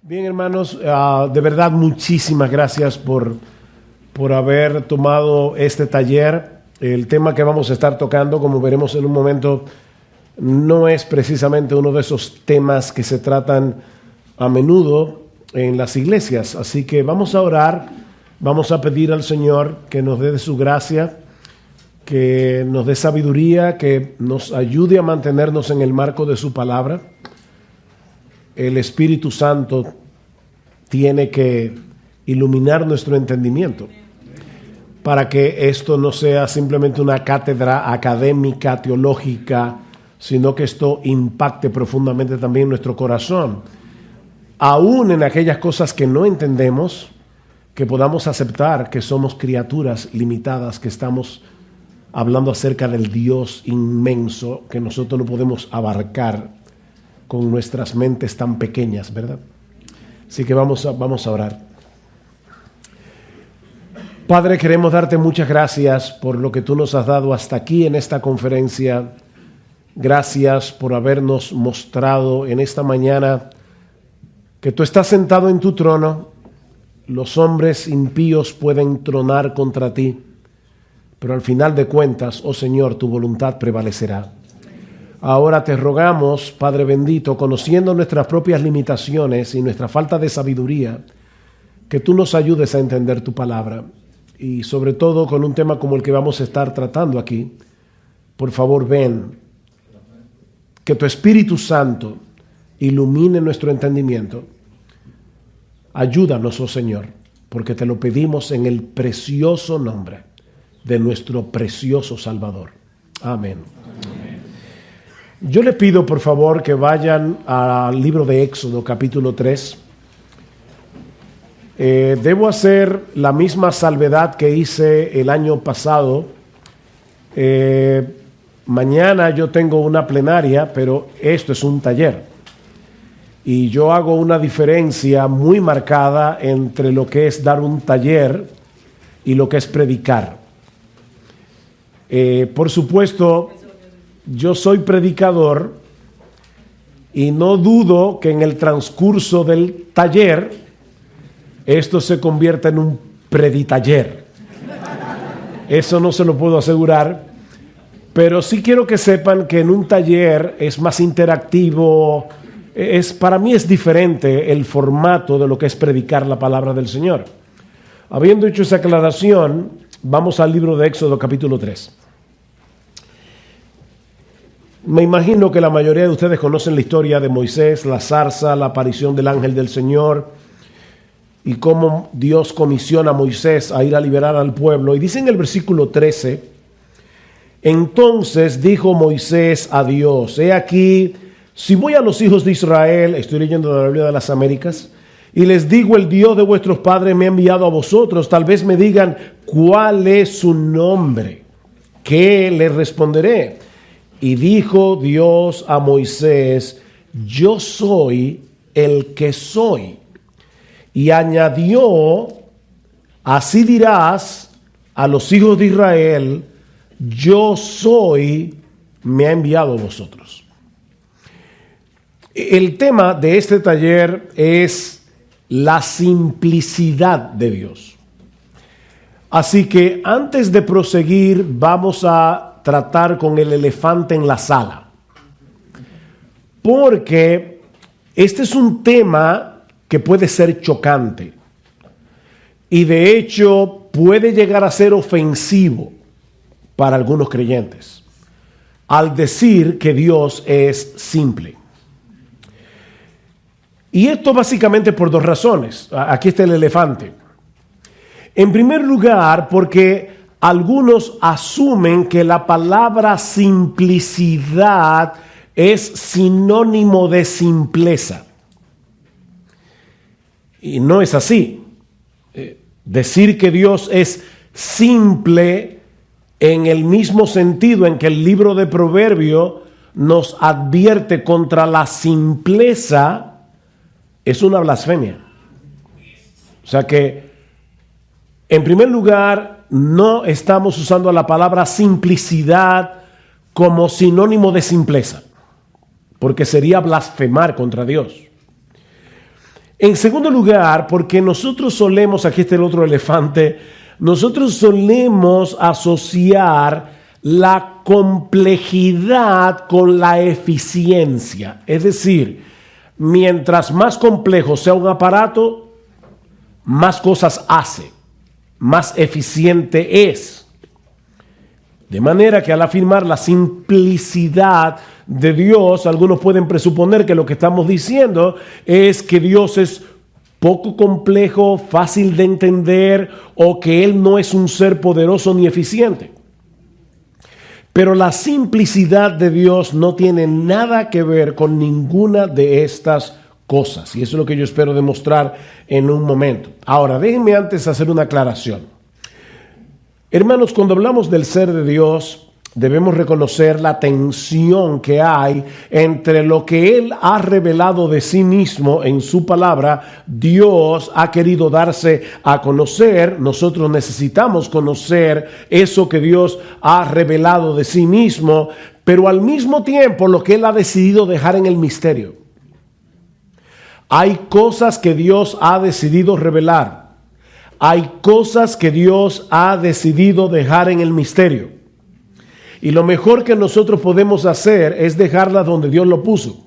Bien, hermanos, de verdad muchísimas gracias por haber tomado este taller. El tema que vamos a estar tocando, como veremos en un momento, no es precisamente uno de esos temas que se tratan a menudo en las iglesias. Así que vamos a orar, vamos a pedir al Señor que nos dé de su gracia, que nos dé sabiduría, que nos ayude a mantenernos en el marco de su palabra. El Espíritu Santo tiene que iluminar nuestro entendimiento para que esto no sea simplemente una cátedra académica, teológica, sino que esto impacte profundamente también nuestro corazón. Aún en aquellas cosas que no entendemos, que podamos aceptar que somos criaturas limitadas, que estamos hablando acerca del Dios inmenso que nosotros no podemos abarcar con nuestras mentes tan pequeñas, ¿verdad? Así que vamos a orar. Padre, queremos darte muchas gracias por lo que tú nos has dado hasta aquí en esta conferencia. Gracias por habernos mostrado en esta mañana que tú estás sentado en tu trono. Los hombres impíos pueden tronar contra ti, pero al final de cuentas, oh Señor, tu voluntad prevalecerá. Ahora te rogamos, Padre bendito, conociendo nuestras propias limitaciones y nuestra falta de sabiduría, que tú nos ayudes a entender tu palabra. Y sobre todo con un tema como el que vamos a estar tratando aquí, por favor ven, que tu Espíritu Santo ilumine nuestro entendimiento. Ayúdanos, oh Señor, porque te lo pedimos en el precioso nombre de nuestro precioso Salvador. Amén. Yo le pido, por favor, que vayan al libro de Éxodo, capítulo 3. Debo hacer la misma salvedad que hice el año pasado. Mañana yo tengo una plenaria, pero esto es un taller. Y yo hago una diferencia muy marcada entre lo que es dar un taller y lo que es predicar. Por supuesto, yo soy predicador y no dudo que en el transcurso del taller esto se convierta en un preditaller. Eso no se lo puedo asegurar, pero sí quiero que sepan que en un taller es más interactivo. Para mí es diferente el formato de lo que es predicar la palabra del Señor. Habiendo hecho esa aclaración, vamos al libro de Éxodo capítulo 3. Me imagino que la mayoría de ustedes conocen la historia de Moisés, la zarza, la aparición del ángel del Señor y cómo Dios comisiona a Moisés a ir a liberar al pueblo. Y dice en el versículo 13, entonces dijo Moisés a Dios, he aquí, si voy a los hijos de Israel, estoy leyendo la Biblia de las Américas, y les digo, el Dios de vuestros padres me ha enviado a vosotros, tal vez me digan, ¿cuál es su nombre? ¿Qué les responderé? Y dijo Dios a Moisés, yo soy el que soy. Y añadió, así dirás a los hijos de Israel, yo soy, me ha enviado a vosotros. El tema de este taller es la simplicidad de Dios. Así que antes de proseguir, vamos a tratar con el elefante en la sala. Porque este es un tema que puede ser chocante. Y de hecho puede llegar a ser ofensivo para algunos creyentes. Al decir que Dios es simple. Y esto básicamente por dos razones. Aquí está el elefante. En primer lugar, porque algunos asumen que la palabra simplicidad es sinónimo de simpleza. Y no es así. Decir que Dios es simple en el mismo sentido en que el libro de Proverbios nos advierte contra la simpleza es una blasfemia. O sea que, en primer lugar, no estamos usando la palabra simplicidad como sinónimo de simpleza, porque sería blasfemar contra Dios. En segundo lugar, porque nosotros solemos, aquí está el otro elefante, nosotros solemos asociar la complejidad con la eficiencia. Es decir, mientras más complejo sea un aparato, más cosas hace, más eficiente es. De manera que al afirmar la simplicidad de Dios, algunos pueden presuponer que lo que estamos diciendo es que Dios es poco complejo, fácil de entender, o que Él no es un ser poderoso ni eficiente. Pero la simplicidad de Dios no tiene nada que ver con ninguna de estas cosas. Y eso es lo que yo espero demostrar en un momento. Ahora, déjenme antes hacer una aclaración. Hermanos, cuando hablamos del ser de Dios, debemos reconocer la tensión que hay entre lo que Él ha revelado de sí mismo en su palabra. Dios ha querido darse a conocer. Nosotros necesitamos conocer eso que Dios ha revelado de sí mismo, pero al mismo tiempo lo que Él ha decidido dejar en el misterio. Hay cosas que Dios ha decidido revelar. Hay cosas que Dios ha decidido dejar en el misterio. Y lo mejor que nosotros podemos hacer es dejarlas donde Dios lo puso.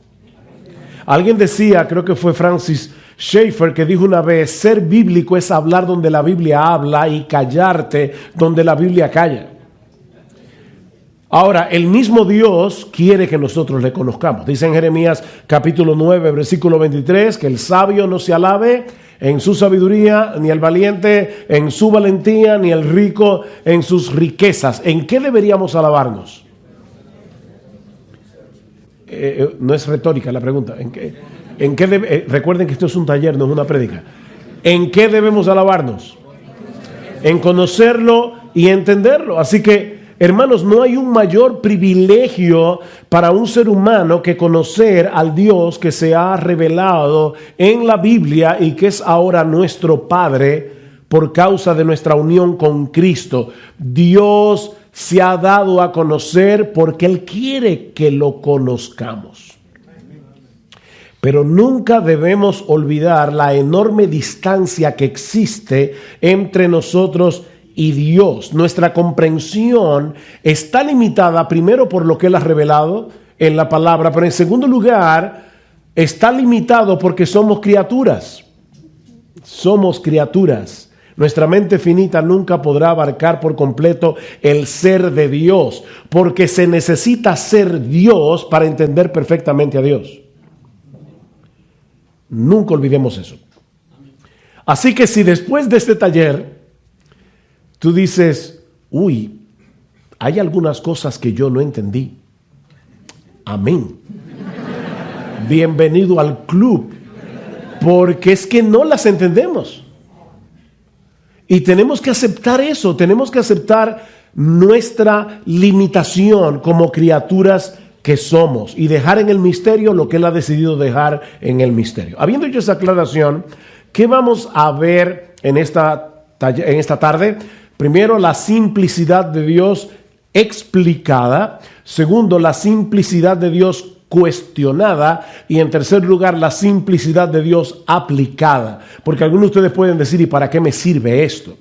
Alguien decía, creo que fue Francis Schaeffer, que dijo una vez: ser bíblico es hablar donde la Biblia habla y callarte donde la Biblia calla. Ahora, el mismo Dios quiere que nosotros le conozcamos. Dice en Jeremías capítulo 9, versículo 23, que el sabio no se alabe en su sabiduría, ni el valiente en su valentía, ni el rico en sus riquezas. ¿En qué deberíamos alabarnos? No es retórica la pregunta. Recuerden que esto es un taller, no es una prédica. ¿En qué debemos alabarnos? En conocerlo y entenderlo. Así que, hermanos, no hay un mayor privilegio para un ser humano que conocer al Dios que se ha revelado en la Biblia y que es ahora nuestro Padre por causa de nuestra unión con Cristo. Dios se ha dado a conocer porque Él quiere que lo conozcamos. Pero nunca debemos olvidar la enorme distancia que existe entre nosotros y Dios. Nuestra comprensión está limitada primero por lo que Él ha revelado en la palabra, pero en segundo lugar está limitado porque somos criaturas. Somos criaturas. Nuestra mente finita nunca podrá abarcar por completo el ser de Dios, porque se necesita ser Dios para entender perfectamente a Dios. Nunca olvidemos eso. Así que si después de este taller tú dices: uy, hay algunas cosas que yo no entendí. Amén. Bienvenido al club, porque es que no las entendemos. Y tenemos que aceptar eso, tenemos que aceptar nuestra limitación como criaturas que somos y dejar en el misterio lo que Él ha decidido dejar en el misterio. Habiendo hecho esa aclaración, ¿qué vamos a ver en esta tarde? Primero, la simplicidad de Dios explicada. Segundo, la simplicidad de Dios cuestionada. Y en tercer lugar, la simplicidad de Dios aplicada. Porque algunos de ustedes pueden decir: ¿y para qué me sirve esto?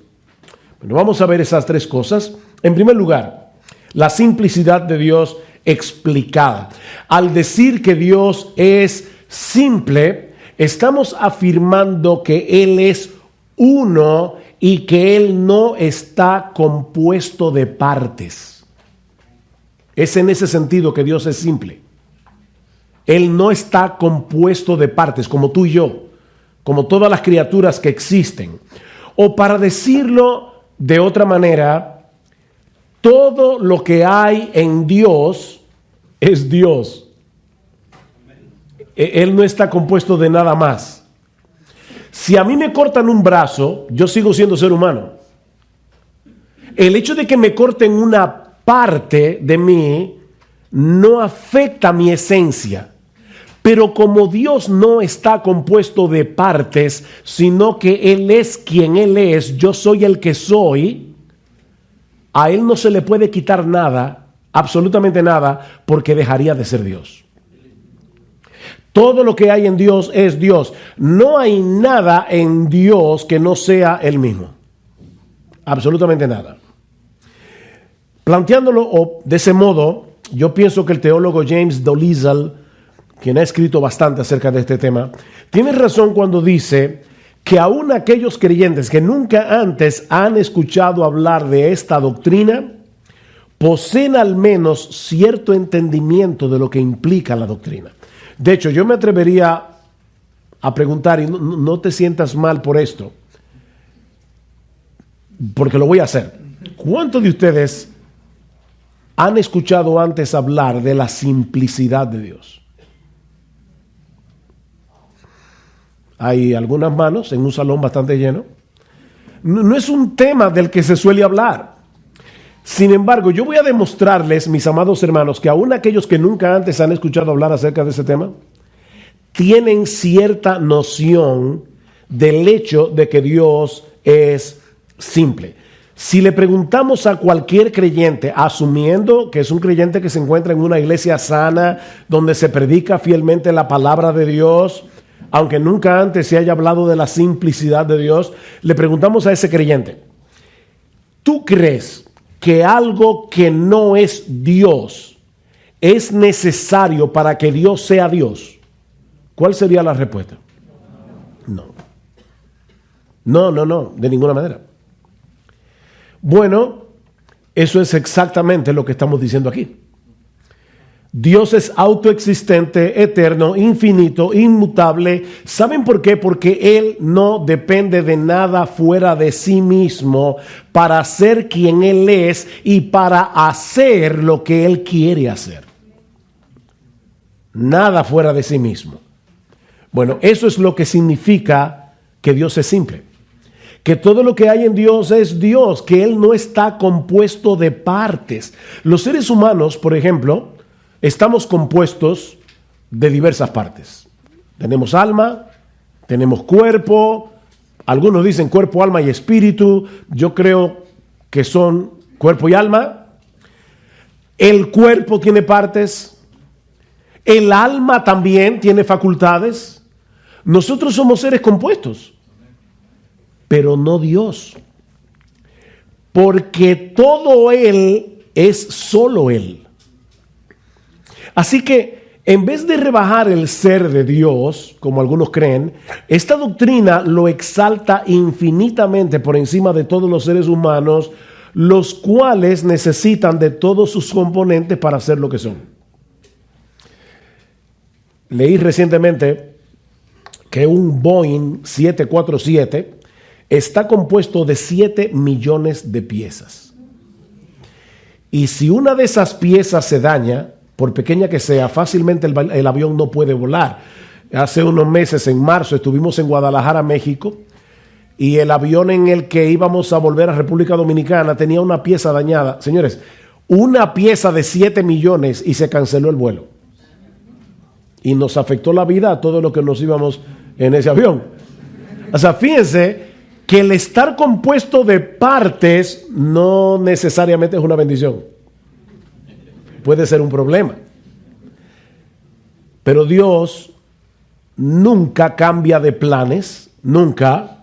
Bueno, vamos a ver esas tres cosas. En primer lugar, la simplicidad de Dios explicada. Al decir que Dios es simple, estamos afirmando que Él es uno y que Él no está compuesto de partes. Es en ese sentido que Dios es simple. Él no está compuesto de partes, como tú y yo, como todas las criaturas que existen. O para decirlo de otra manera, todo lo que hay en Dios es Dios. Él no está compuesto de nada más. Si a mí me cortan un brazo, yo sigo siendo ser humano. El hecho de que me corten una parte de mí no afecta mi esencia. Pero como Dios no está compuesto de partes, sino que Él es quien Él es, yo soy el que soy, a Él no se le puede quitar nada, absolutamente nada, porque dejaría de ser Dios. Todo lo que hay en Dios es Dios. No hay nada en Dios que no sea Él mismo. Absolutamente nada. Planteándolo de ese modo, yo pienso que el teólogo James Dolezal, quien ha escrito bastante acerca de este tema, tiene razón cuando dice que aún aquellos creyentes que nunca antes han escuchado hablar de esta doctrina, poseen al menos cierto entendimiento de lo que implica la doctrina. De hecho, yo me atrevería a preguntar, y no te sientas mal por esto, porque lo voy a hacer. ¿Cuántos de ustedes han escuchado antes hablar de la simplicidad de Dios? Hay algunas manos en un salón bastante lleno. No es un tema del que se suele hablar. Sin embargo, yo voy a demostrarles, mis amados hermanos, que aún aquellos que nunca antes han escuchado hablar acerca de ese tema, tienen cierta noción del hecho de que Dios es simple. Si le preguntamos a cualquier creyente, asumiendo que es un creyente que se encuentra en una iglesia sana, donde se predica fielmente la palabra de Dios, aunque nunca antes se haya hablado de la simplicidad de Dios, le preguntamos a ese creyente, ¿tú crees que algo que no es Dios es necesario para que Dios sea Dios? ¿Cuál sería la respuesta? No. No, de ninguna manera. Bueno, eso es exactamente lo que estamos diciendo aquí. Dios es autoexistente, eterno, infinito, inmutable. ¿Saben por qué? Porque Él no depende de nada fuera de sí mismo para ser quien Él es y para hacer lo que Él quiere hacer. Nada fuera de sí mismo. Bueno, eso es lo que significa que Dios es simple. Que todo lo que hay en Dios es Dios, que Él no está compuesto de partes. Los seres humanos, por ejemplo, estamos compuestos de diversas partes. Tenemos alma, tenemos cuerpo, algunos dicen cuerpo, alma y espíritu. Yo creo que son cuerpo y alma. El cuerpo tiene partes, el alma también tiene facultades. Nosotros somos seres compuestos, pero no Dios, porque todo Él es solo Él. Así que en vez de rebajar el ser de Dios, como algunos creen, esta doctrina lo exalta infinitamente por encima de todos los seres humanos, los cuales necesitan de todos sus componentes para ser lo que son. Leí recientemente que un Boeing 747 está compuesto de 7 millones de piezas. Y si una de esas piezas se daña, por pequeña que sea, fácilmente el avión no puede volar. Hace unos meses, en marzo, estuvimos en Guadalajara, México, y el avión en el que íbamos a volver a República Dominicana tenía una pieza dañada. Señores, una pieza de 7 millones y se canceló el vuelo. Y nos afectó la vida a todos los que nos íbamos en ese avión. O sea, fíjense que el estar compuesto de partes no necesariamente es una bendición. Puede ser un problema. Pero Dios nunca cambia de planes, nunca,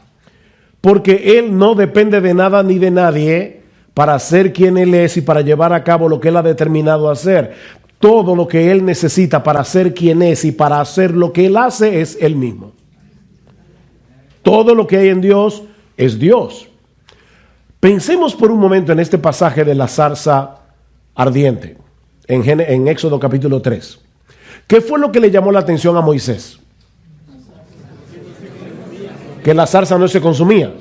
porque Él no depende de nada ni de nadie para ser quien Él es y para llevar a cabo lo que Él ha determinado hacer. Todo lo que Él necesita para ser quien es y para hacer lo que Él hace es Él mismo. Todo lo que hay en Dios es Dios. Pensemos por un momento en este pasaje de la zarza ardiente. En Éxodo capítulo 3. ¿Qué fue lo que le llamó la atención a Moisés? Que la zarza no se consumía.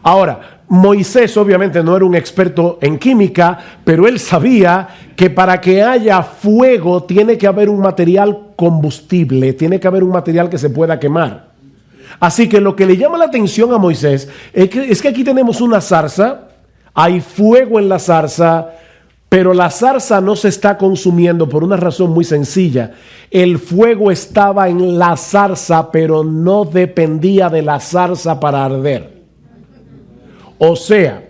Ahora, Moisés obviamente no era un experto en química, pero él sabía que para que haya fuego tiene que haber un material combustible, tiene que haber un material que se pueda quemar. Así que lo que le llama la atención a Moisés es que aquí tenemos una zarza, hay fuego en la zarza, pero la zarza no se está consumiendo por una razón muy sencilla. El fuego estaba en la zarza, pero no dependía de la zarza para arder. O sea,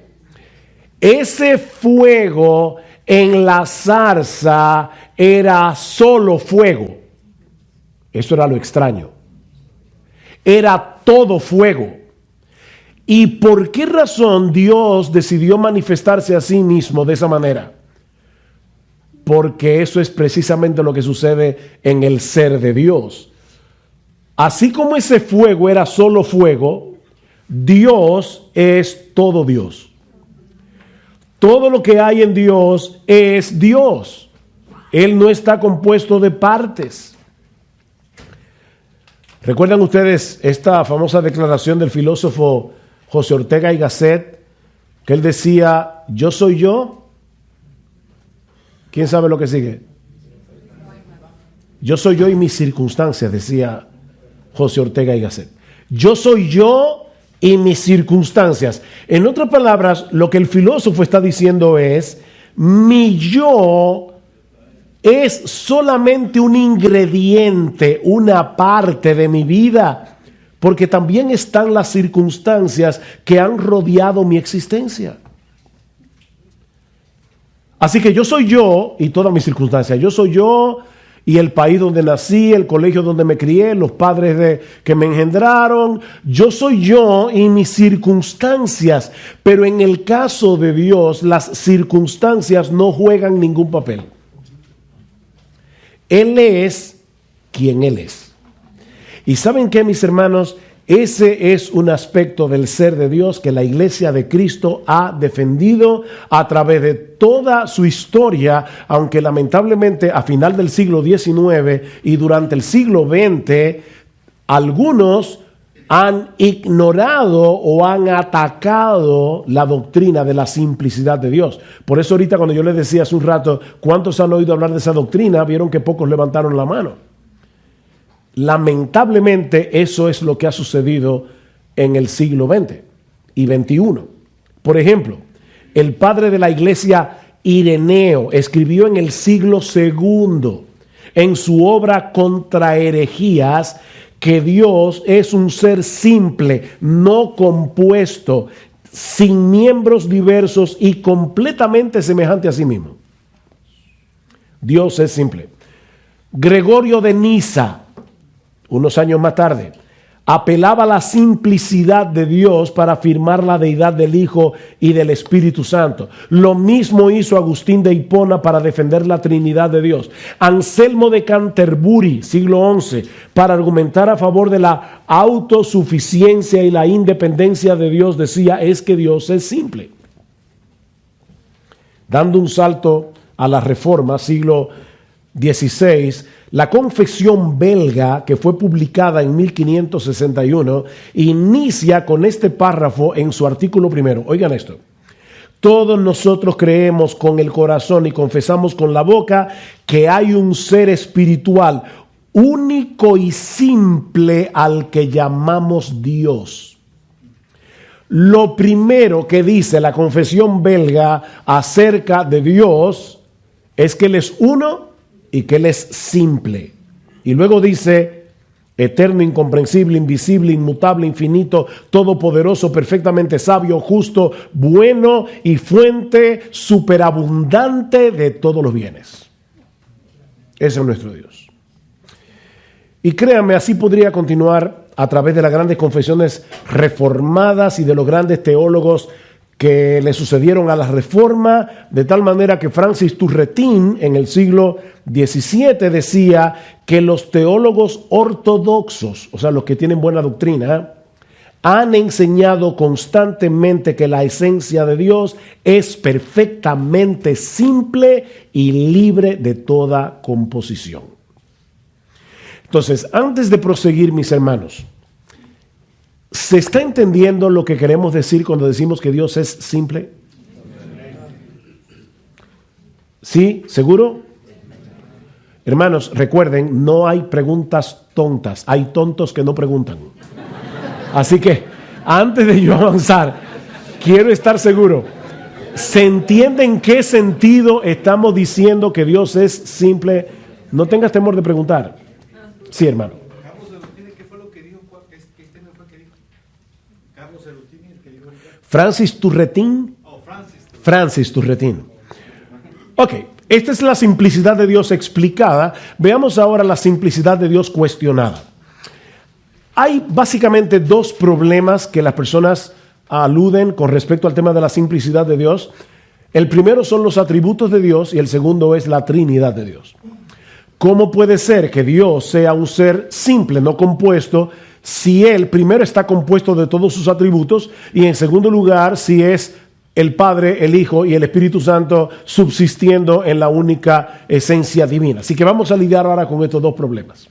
ese fuego en la zarza era solo fuego. Eso era lo extraño. Era todo fuego. ¿Y por qué razón Dios decidió manifestarse a sí mismo de esa manera? Porque eso es precisamente lo que sucede en el ser de Dios. Así como ese fuego era solo fuego, Dios es todo Dios. Todo lo que hay en Dios es Dios. Él no está compuesto de partes. ¿Recuerdan ustedes esta famosa declaración del filósofo José Ortega y Gasset? Que él decía, yo soy yo. ¿Quién sabe lo que sigue? Yo soy yo y mis circunstancias, decía José Ortega y Gasset. Yo soy yo y mis circunstancias. En otras palabras, lo que el filósofo está diciendo es, mi yo es solamente un ingrediente, una parte de mi vida, porque también están las circunstancias que han rodeado mi existencia. Así que yo soy yo y todas mis circunstancias. Yo soy yo y el país donde nací, el colegio donde me crié, los padres que me engendraron. Yo soy yo y mis circunstancias. Pero en el caso de Dios, las circunstancias no juegan ningún papel. Él es quien Él es. ¿Y saben qué, mis hermanos? Ese es un aspecto del ser de Dios que la Iglesia de Cristo ha defendido a través de toda su historia, aunque lamentablemente a final del siglo XIX y durante el siglo XX, algunos han ignorado o han atacado la doctrina de la simplicidad de Dios. Por eso ahorita cuando yo les decía hace un rato, ¿cuántos han oído hablar de esa doctrina? Vieron que pocos levantaron la mano. Lamentablemente eso es lo que ha sucedido en el siglo XX y XXI. Por ejemplo, el padre de la iglesia Ireneo escribió en el siglo II en su obra Contra herejías que Dios es un ser simple, no compuesto, sin miembros diversos y completamente semejante a sí mismo. Dios es simple. Gregorio de Niza, unos años más tarde, apelaba a la simplicidad de Dios para afirmar la deidad del Hijo y del Espíritu Santo. Lo mismo hizo Agustín de Hipona para defender la Trinidad de Dios. Anselmo de Canterbury, siglo XI, para argumentar a favor de la autosuficiencia y la independencia de Dios, decía, es que Dios es simple. Dando un salto a la Reforma, siglo XVI, la Confesión belga, que fue publicada en 1561, inicia con este párrafo en su artículo primero. Oigan esto. Todos nosotros creemos con el corazón y confesamos con la boca que hay un ser espiritual único y simple al que llamamos Dios. Lo primero que dice la Confesión belga acerca de Dios es que Él es uno y que Él es simple. Y luego dice, eterno, incomprensible, invisible, inmutable, infinito, todopoderoso, perfectamente sabio, justo, bueno y fuente superabundante de todos los bienes. Ese es nuestro Dios. Y créanme, así podría continuar a través de las grandes confesiones reformadas y de los grandes teólogos que le sucedieron a la Reforma, de tal manera que Francis Turretin en el siglo XVII decía que los teólogos ortodoxos, o sea, los que tienen buena doctrina, han enseñado constantemente que la esencia de Dios es perfectamente simple y libre de toda composición. Entonces, antes de proseguir, mis hermanos, ¿se está entendiendo lo que queremos decir cuando decimos que Dios es simple? ¿Sí? ¿Seguro? Hermanos, recuerden, no hay preguntas tontas, hay tontos que no preguntan. Así que, antes de yo avanzar, quiero estar seguro. ¿Se entiende en qué sentido estamos diciendo que Dios es simple? No tengas temor de preguntar. Sí, hermano. Francis Turretin. Francis Turretin. Ok, Esta es la simplicidad de Dios explicada. Veamos ahora la simplicidad de Dios cuestionada. Hay básicamente dos problemas que las personas aluden con respecto al tema de la simplicidad de Dios. El primero son los atributos de Dios y el segundo es la Trinidad de Dios. ¿Cómo puede ser que Dios sea un ser simple, no compuesto, si Él primero está compuesto de todos sus atributos y en segundo lugar si es el Padre, el Hijo y el Espíritu Santo subsistiendo en la única esencia divina? Así que vamos a lidiar ahora con estos dos problemas,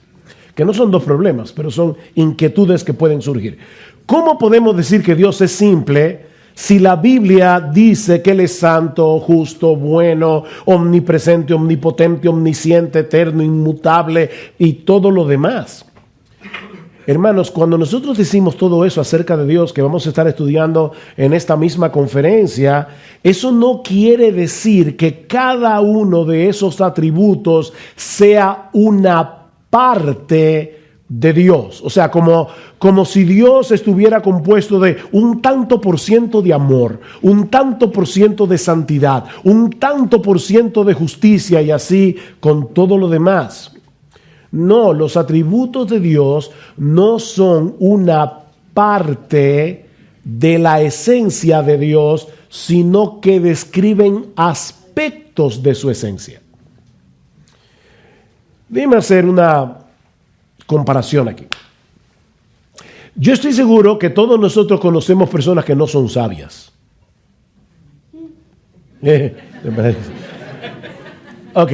que no son dos problemas, pero son inquietudes que pueden surgir. ¿Cómo podemos decir que Dios es simple si la Biblia dice que Él es santo, justo, bueno, omnipresente, omnipotente, omnisciente, eterno, inmutable y todo lo demás? Hermanos, cuando nosotros decimos todo eso acerca de Dios que vamos a estar estudiando en esta misma conferencia, eso no quiere decir que cada uno de esos atributos sea una parte de Dios. O sea, como si Dios estuviera compuesto de un tanto por ciento de amor, un tanto por ciento de santidad, un tanto por ciento de justicia y así con todo lo demás. No, los atributos de Dios no son una parte de la esencia de Dios, sino que describen aspectos de su esencia. Déjame hacer una comparación aquí. Yo estoy seguro que todos nosotros conocemos personas que no son sabias. Ok.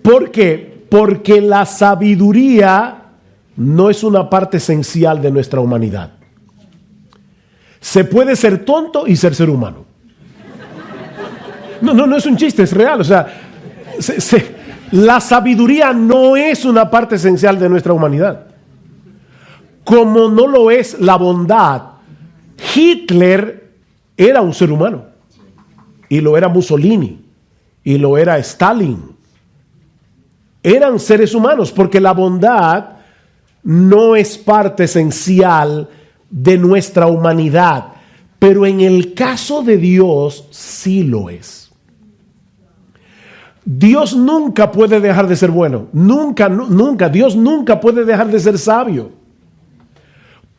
¿Por qué? Porque la sabiduría no es una parte esencial de nuestra humanidad. Se puede ser tonto y ser humano. No es un chiste, es real. O sea, la sabiduría no es una parte esencial de nuestra humanidad. Como no lo es la bondad. Hitler era un ser humano. Y lo era Mussolini. Y lo era Stalin. Eran seres humanos, porque la bondad no es parte esencial de nuestra humanidad, pero en el caso de Dios sí lo es. Dios nunca puede dejar de ser bueno, nunca, Dios nunca puede dejar de ser sabio,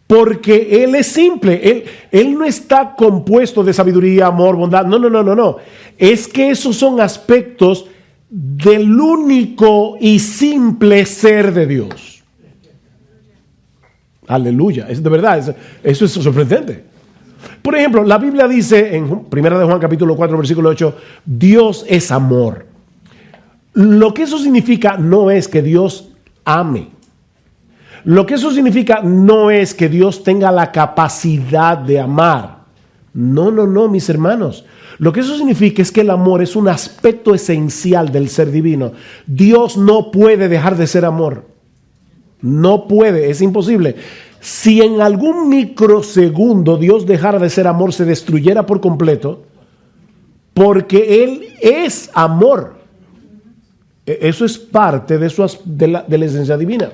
porque Él es simple, Él no está compuesto de sabiduría, amor, bondad, no, es que esos son aspectos del único y simple ser de Dios. Aleluya, es de verdad, eso es sorprendente. Por ejemplo, la Biblia dice en 1 de Juan capítulo 4 versículo 8, Dios es amor. Lo que eso significa no es que Dios ame. Lo que eso significa no es que Dios tenga la capacidad de amar. No, mis hermanos. Lo que eso significa es que el amor es un aspecto esencial del ser divino. Dios no puede dejar de ser amor. No puede, es imposible. Si en algún microsegundo Dios dejara de ser amor, se destruyera por completo, porque Él es amor. Eso es parte de la esencia divina.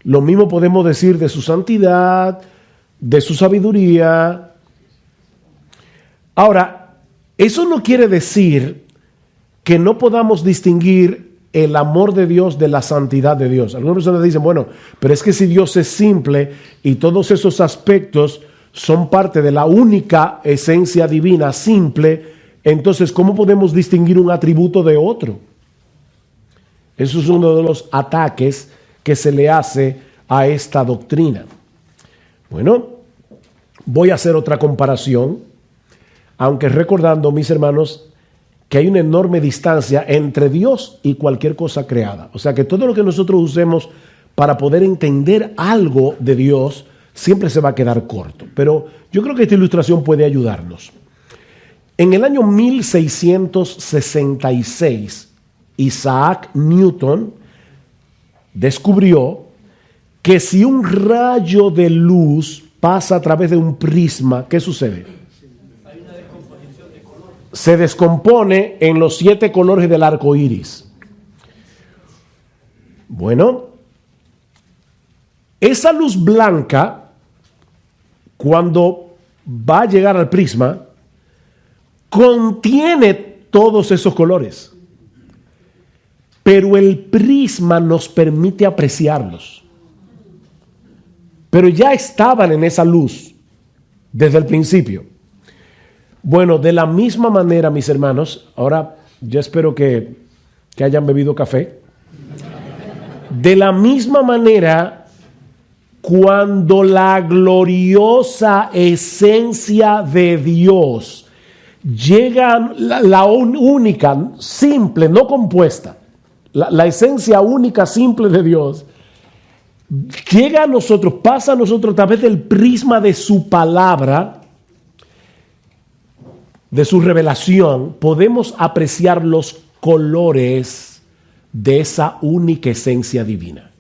Lo mismo podemos decir de su santidad, de su sabiduría. Ahora, eso no quiere decir que no podamos distinguir el amor de Dios de la santidad de Dios. Algunas personas dicen, bueno, pero es que si Dios es simple y todos esos aspectos son parte de la única esencia divina simple, entonces ¿cómo podemos distinguir un atributo de otro? Eso es uno de los ataques que se le hace a esta doctrina. Bueno, voy a hacer otra comparación, aunque recordando, mis hermanos, que hay una enorme distancia entre Dios y cualquier cosa creada. O sea que todo lo que nosotros usemos para poder entender algo de Dios siempre se va a quedar corto. Pero yo creo que esta ilustración puede ayudarnos. En el año 1666, Isaac Newton descubrió que si un rayo de luz pasa a través de un prisma, ¿qué sucede? Se descompone en los 7 colores del arco iris. Bueno, esa luz blanca, cuando va a llegar al prisma, contiene todos esos colores. Pero el prisma nos permite apreciarlos. Pero ya estaban en esa luz desde el principio. Bueno, de la misma manera, mis hermanos, ahora yo espero que hayan bebido café. De la misma manera, cuando la gloriosa esencia de Dios llega, la única, simple, no compuesta, la esencia única, simple de Dios, llega a nosotros, pasa a nosotros a través del prisma de su palabra, de su revelación, podemos apreciar los colores de esa única esencia divina.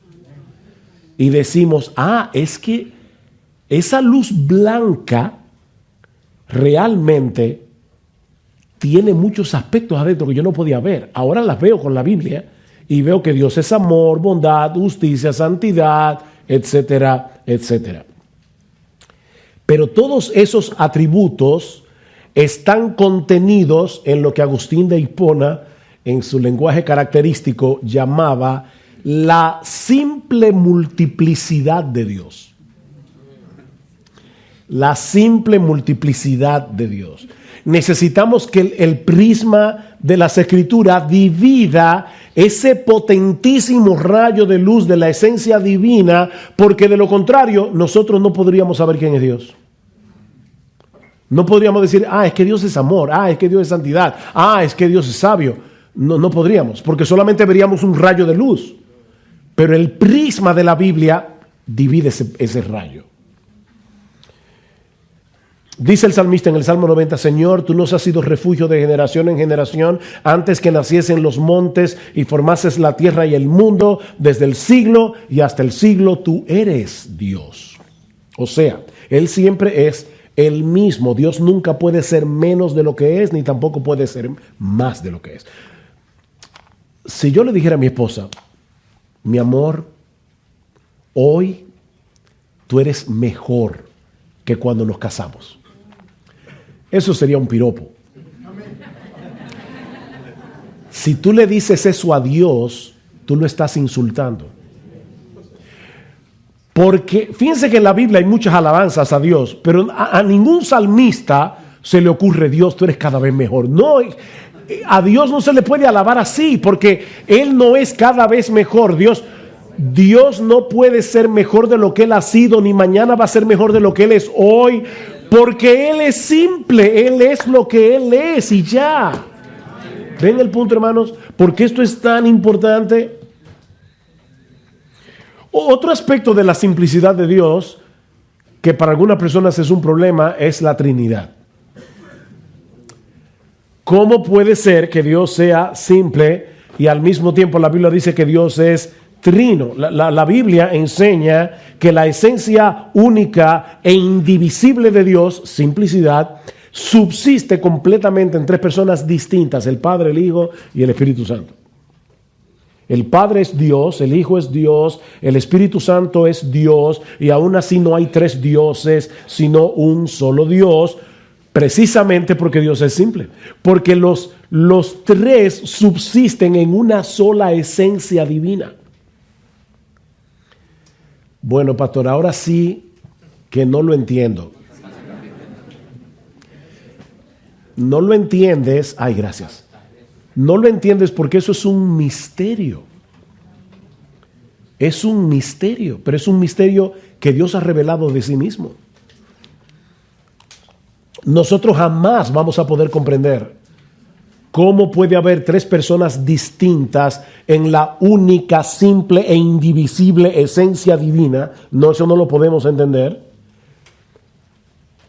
Y decimos, es que esa luz blanca realmente tiene muchos aspectos adentro que yo no podía ver. Ahora las veo con la Biblia y veo que Dios es amor, bondad, justicia, santidad, etcétera, etcétera. Pero todos esos atributos están contenidos en lo que Agustín de Hipona, en su lenguaje característico, llamaba la simple multiplicidad de Dios. La simple multiplicidad de Dios. Necesitamos que el prisma de las Escrituras divida ese potentísimo rayo de luz de la esencia divina, porque de lo contrario nosotros no podríamos saber quién es Dios. No podríamos decir, es que Dios es amor, es que Dios es santidad, es que Dios es sabio. No podríamos, porque solamente veríamos un rayo de luz. Pero el prisma de la Biblia divide ese rayo. Dice el salmista en el Salmo 90, Señor, tú nos has sido refugio de generación en generación, antes que naciesen los montes y formases la tierra y el mundo, desde el siglo y hasta el siglo, tú eres Dios. O sea, Él siempre es el mismo. Dios nunca puede ser menos de lo que es, ni tampoco puede ser más de lo que es. Si yo le dijera a mi esposa, mi amor, hoy tú eres mejor que cuando nos casamos, eso sería un piropo. Si tú le dices eso a Dios, tú lo estás insultando. Porque fíjense que en la Biblia hay muchas alabanzas a Dios, pero a ningún salmista se le ocurre, Dios, tú eres cada vez mejor. No, a Dios no se le puede alabar así, porque Él no es cada vez mejor. Dios no puede ser mejor de lo que Él ha sido, ni mañana va a ser mejor de lo que Él es hoy, porque Él es simple, Él es lo que Él es y ya. ¿Ven el punto, hermanos? ¿Por qué esto es tan importante? Otro aspecto de la simplicidad de Dios, que para algunas personas es un problema, es la Trinidad. ¿Cómo puede ser que Dios sea simple y al mismo tiempo la Biblia dice que Dios es trino? La Biblia enseña que la esencia única e indivisible de Dios, simplicidad, subsiste completamente en tres personas distintas, el Padre, el Hijo y el Espíritu Santo. El Padre es Dios, el Hijo es Dios, el Espíritu Santo es Dios, y aún así no hay tres dioses, sino un solo Dios, precisamente porque Dios es simple, porque los tres subsisten en una sola esencia divina. Bueno, pastor, ahora sí que no lo entiendo. No lo entiendes, gracias. No lo entiendes porque eso es un misterio. Es un misterio, pero es un misterio que Dios ha revelado de sí mismo. Nosotros jamás vamos a poder comprender cómo puede haber tres personas distintas en la única, simple e indivisible esencia divina. No, eso no lo podemos entender.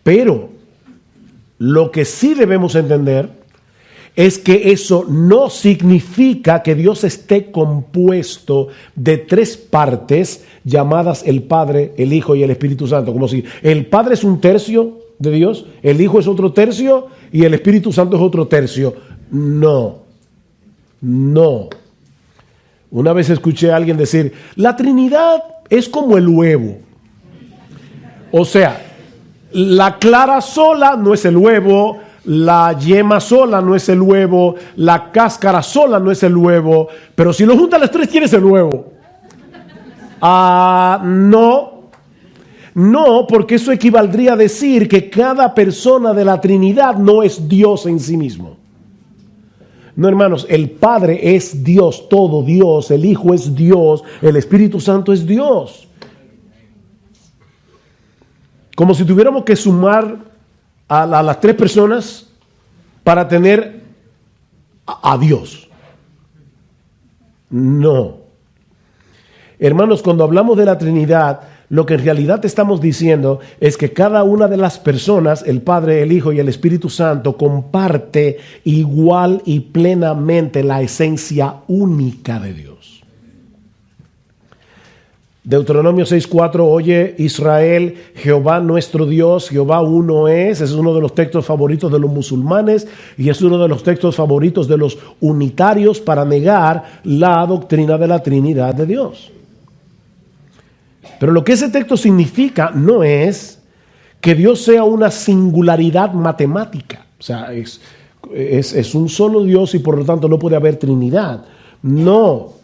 Pero lo que sí debemos entender es que eso no significa que Dios esté compuesto de tres partes llamadas el Padre, el Hijo y el Espíritu Santo. Como si el Padre es un tercio de Dios, el Hijo es otro tercio y el Espíritu Santo es otro tercio. No. Una vez escuché a alguien decir, la Trinidad es como el huevo. O sea, la clara sola no es el huevo, La yema sola no es el huevo, la cáscara sola no es el huevo, pero si lo juntas las tres tienes el huevo. No, porque eso equivaldría a decir que cada persona de la Trinidad no es Dios en sí mismo. No, hermanos, el Padre es Dios, todo Dios, el Hijo es Dios, el Espíritu Santo es Dios. Como si tuviéramos que sumar a las tres personas para tener a Dios. No. Hermanos, cuando hablamos de la Trinidad, lo que en realidad estamos diciendo es que cada una de las personas, el Padre, el Hijo y el Espíritu Santo, comparte igual y plenamente la esencia única de Dios. Deuteronomio 6:4, oye Israel, Jehová nuestro Dios, Jehová uno es. Es uno de los textos favoritos de los musulmanes y es uno de los textos favoritos de los unitarios para negar la doctrina de la Trinidad de Dios. Pero lo que ese texto significa no es que Dios sea una singularidad matemática. O sea, es un solo Dios y por lo tanto no puede haber Trinidad. No.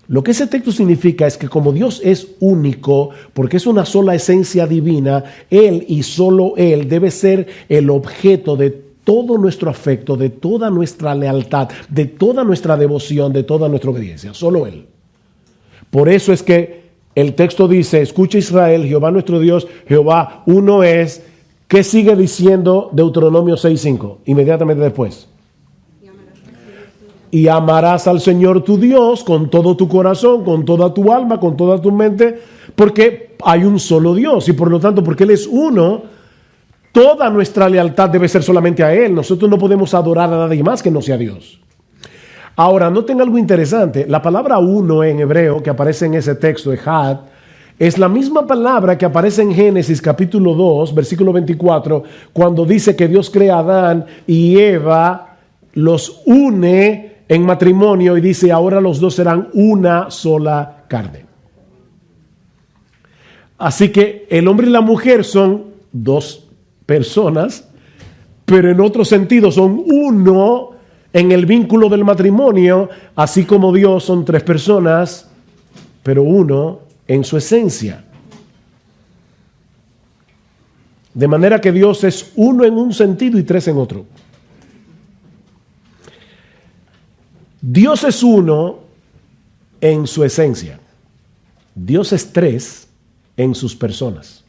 Lo que ese texto significa es que como Dios es único, porque es una sola esencia divina, Él y solo Él debe ser el objeto de todo nuestro afecto, de toda nuestra lealtad, de toda nuestra devoción, de toda nuestra obediencia. Solo Él. Por eso es que el texto dice, escucha Israel, Jehová nuestro Dios, Jehová uno es. ¿Qué sigue diciendo Deuteronomio 6:5? Inmediatamente después. Y amarás al Señor tu Dios con todo tu corazón, con toda tu alma, con toda tu mente, porque hay un solo Dios y por lo tanto, porque Él es uno, toda nuestra lealtad debe ser solamente a Él. Nosotros no podemos adorar a nadie más que no sea Dios. Ahora, noten algo interesante. La palabra uno en hebreo que aparece en ese texto, ejad, es la misma palabra que aparece en Génesis capítulo 2, versículo 24, cuando dice que Dios crea a Adán y Eva, los une en matrimonio y dice, ahora los dos serán una sola carne. Así que el hombre y la mujer son dos personas, pero en otro sentido son uno en el vínculo del matrimonio, así como Dios son tres personas, pero uno en su esencia. De manera que Dios es uno en un sentido y tres en otro. Dios es uno en su esencia. Dios es tres en sus personas.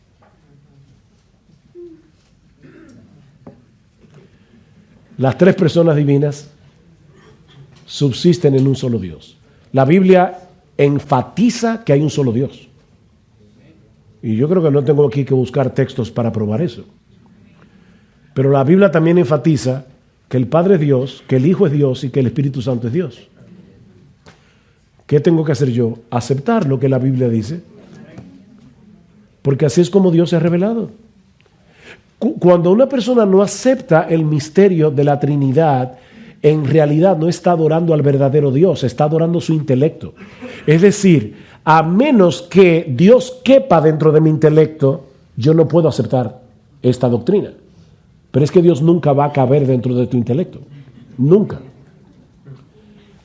Las tres personas divinas subsisten en un solo Dios. La Biblia enfatiza que hay un solo Dios. Y yo creo que no tengo aquí que buscar textos para probar eso. Pero la Biblia también enfatiza que el Padre es Dios, que el Hijo es Dios y que el Espíritu Santo es Dios. ¿Qué tengo que hacer yo? Aceptar lo que la Biblia dice. Porque así es como Dios se ha revelado. Cuando una persona no acepta el misterio de la Trinidad, en realidad no está adorando al verdadero Dios, está adorando su intelecto. Es decir, a menos que Dios quepa dentro de mi intelecto, yo no puedo aceptar esta doctrina. Pero es que Dios nunca va a caber dentro de tu intelecto. Nunca.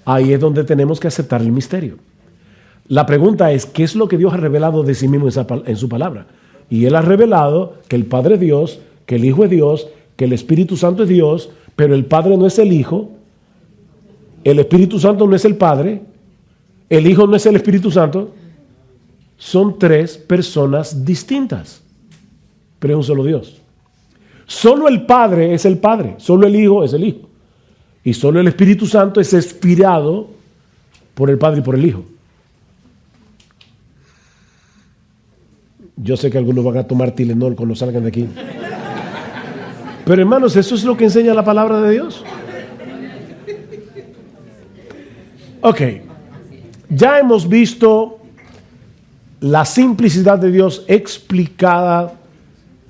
Ahí es donde tenemos que aceptar el misterio. La pregunta es, ¿qué es lo que Dios ha revelado de sí mismo en su palabra? Y Él ha revelado que el Padre es Dios, que el Hijo es Dios, que el Espíritu Santo es Dios, pero el Padre no es el Hijo, el Espíritu Santo no es el Padre, el Hijo no es el Espíritu Santo. Son tres personas distintas, pero es un solo Dios. Solo el Padre es el Padre, solo el Hijo es el Hijo. Y solo el Espíritu Santo es inspirado por el Padre y por el Hijo. Yo sé que algunos van a tomar Tylenol cuando salgan de aquí. Pero hermanos, eso es lo que enseña la palabra de Dios. Ok, ya hemos visto la simplicidad de Dios explicada,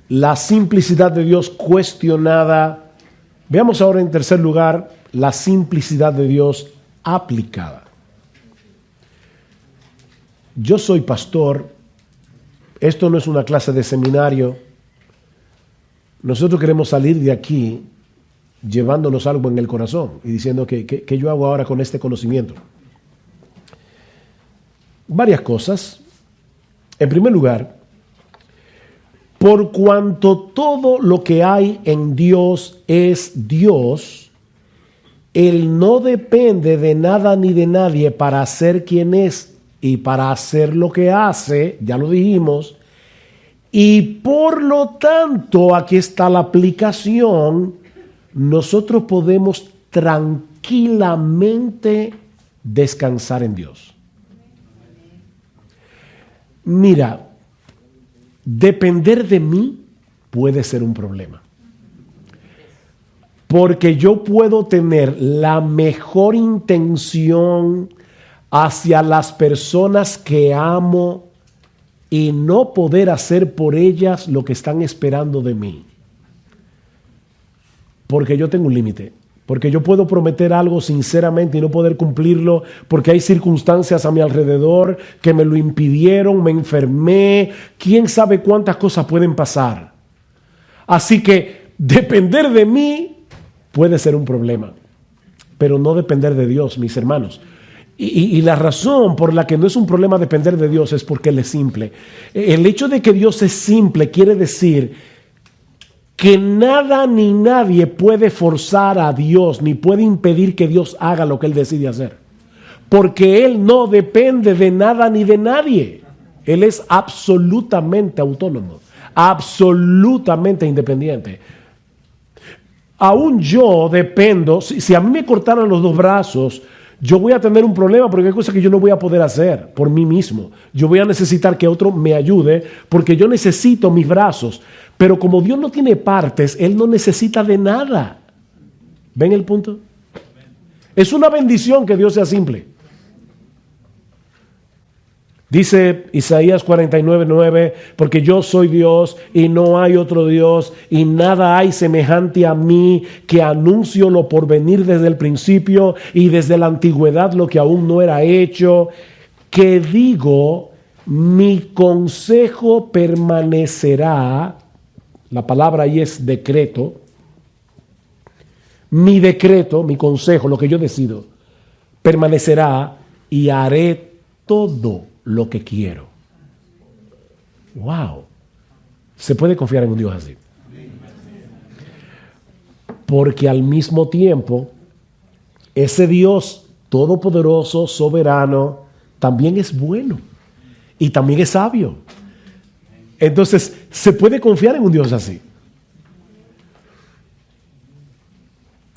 la simplicidad de Dios cuestionada. Veamos ahora en tercer lugar la simplicidad de Dios aplicada. Yo soy pastor, esto no es una clase de seminario. Nosotros queremos salir de aquí llevándonos algo en el corazón y diciendo ¿qué yo hago ahora con este conocimiento? Varias cosas. En primer lugar, por cuanto todo lo que hay en Dios es Dios, Él no depende de nada ni de nadie para ser quien es y para hacer lo que hace, ya lo dijimos, y por lo tanto, aquí está la aplicación, nosotros podemos tranquilamente descansar en Dios. Mira, depender de mí puede ser un problema. Porque yo puedo tener la mejor intención hacia las personas que amo y no poder hacer por ellas lo que están esperando de mí. Porque yo tengo un límite. Porque yo puedo prometer algo sinceramente y no poder cumplirlo porque hay circunstancias a mi alrededor que me lo impidieron, me enfermé, quién sabe cuántas cosas pueden pasar. Así que depender de mí puede ser un problema, pero no depender de Dios, mis hermanos. Y la razón por la que no es un problema depender de Dios es porque Él es simple. El hecho de que Dios es simple quiere decir que nada ni nadie puede forzar a Dios, ni puede impedir que Dios haga lo que Él decide hacer. Porque Él no depende de nada ni de nadie. Él es absolutamente autónomo, absolutamente independiente. Aún yo dependo, si a mí me cortaran los dos brazos, yo voy a tener un problema porque hay cosas que yo no voy a poder hacer por mí mismo. Yo voy a necesitar que otro me ayude porque yo necesito mis brazos. Pero como Dios no tiene partes, Él no necesita de nada. ¿Ven el punto? Es una bendición que Dios sea simple. Dice Isaías 49:9, porque yo soy Dios y no hay otro Dios y nada hay semejante a mí, que anuncio lo por venir desde el principio y desde la antigüedad lo que aún no era hecho, que digo, mi consejo permanecerá. La palabra ahí es decreto. Mi decreto, mi consejo, lo que yo decido, permanecerá y haré todo lo que quiero. Wow. Se puede confiar en un Dios así. Porque al mismo tiempo, ese Dios todopoderoso, soberano, también es bueno y también es sabio. Entonces, se puede confiar en un Dios así.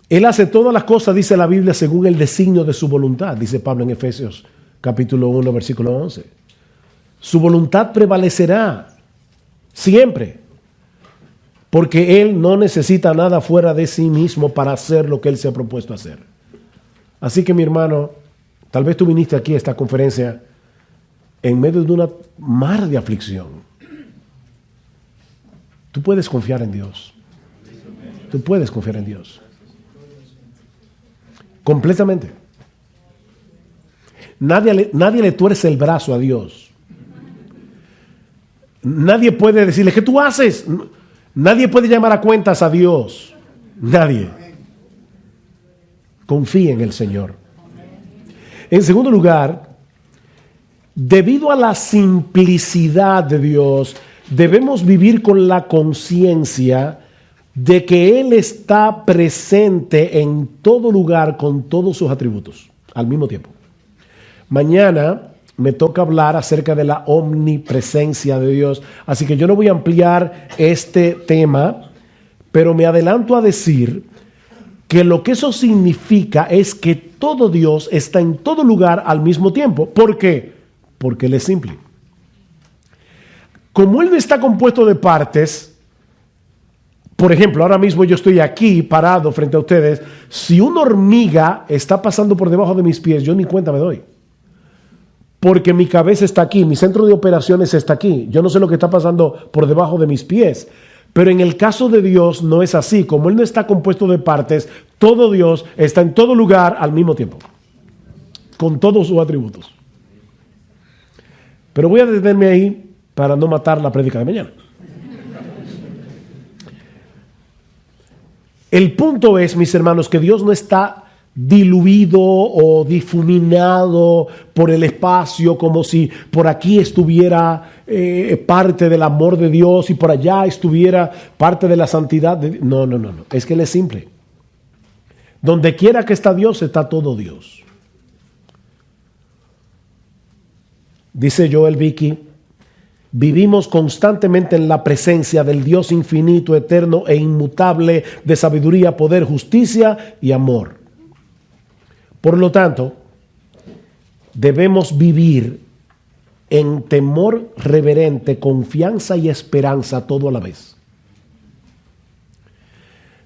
Él hace todas las cosas, dice la Biblia, según el designio de su voluntad, dice Pablo en Efesios capítulo 1, versículo 11. Su voluntad prevalecerá siempre, porque Él no necesita nada fuera de sí mismo para hacer lo que Él se ha propuesto hacer. Así que, mi hermano, tal vez tú viniste aquí a esta conferencia en medio de una mar de aflicción. Tú puedes confiar en Dios. Tú puedes confiar en Dios. Completamente. Nadie le tuerce el brazo a Dios. Nadie puede decirle, ¿qué tú haces? Nadie puede llamar a cuentas a Dios. Nadie. Confía en el Señor. En segundo lugar, debido a la simplicidad de Dios, debemos vivir con la conciencia de que Él está presente en todo lugar con todos sus atributos al mismo tiempo. Mañana me toca hablar acerca de la omnipresencia de Dios, así que yo no voy a ampliar este tema, pero me adelanto a decir que lo que eso significa es que todo Dios está en todo lugar al mismo tiempo. ¿Por qué? Porque Él es simple. Como Él no está compuesto de partes, por ejemplo, ahora mismo yo estoy aquí parado frente a ustedes. Si una hormiga está pasando por debajo de mis pies, yo ni cuenta me doy. Porque mi cabeza está aquí, mi centro de operaciones está aquí. Yo no sé lo que está pasando por debajo de mis pies. Pero en el caso de Dios no es así. Como Él no está compuesto de partes, todo Dios está en todo lugar al mismo tiempo, con todos sus atributos. Pero voy a detenerme ahí para no matar la prédica de mañana. El punto es, mis hermanos, que Dios no está diluido o difuminado por el espacio, como si por aquí estuviera parte del amor de Dios y por allá estuviera parte de la santidad de Dios. No. Es que Él es simple. Donde quiera que está Dios, está todo Dios. Dice Joel Vicky, vivimos constantemente en la presencia del Dios infinito, eterno e inmutable, de sabiduría, poder, justicia y amor. Por lo tanto, debemos vivir en temor reverente, confianza y esperanza todo a la vez.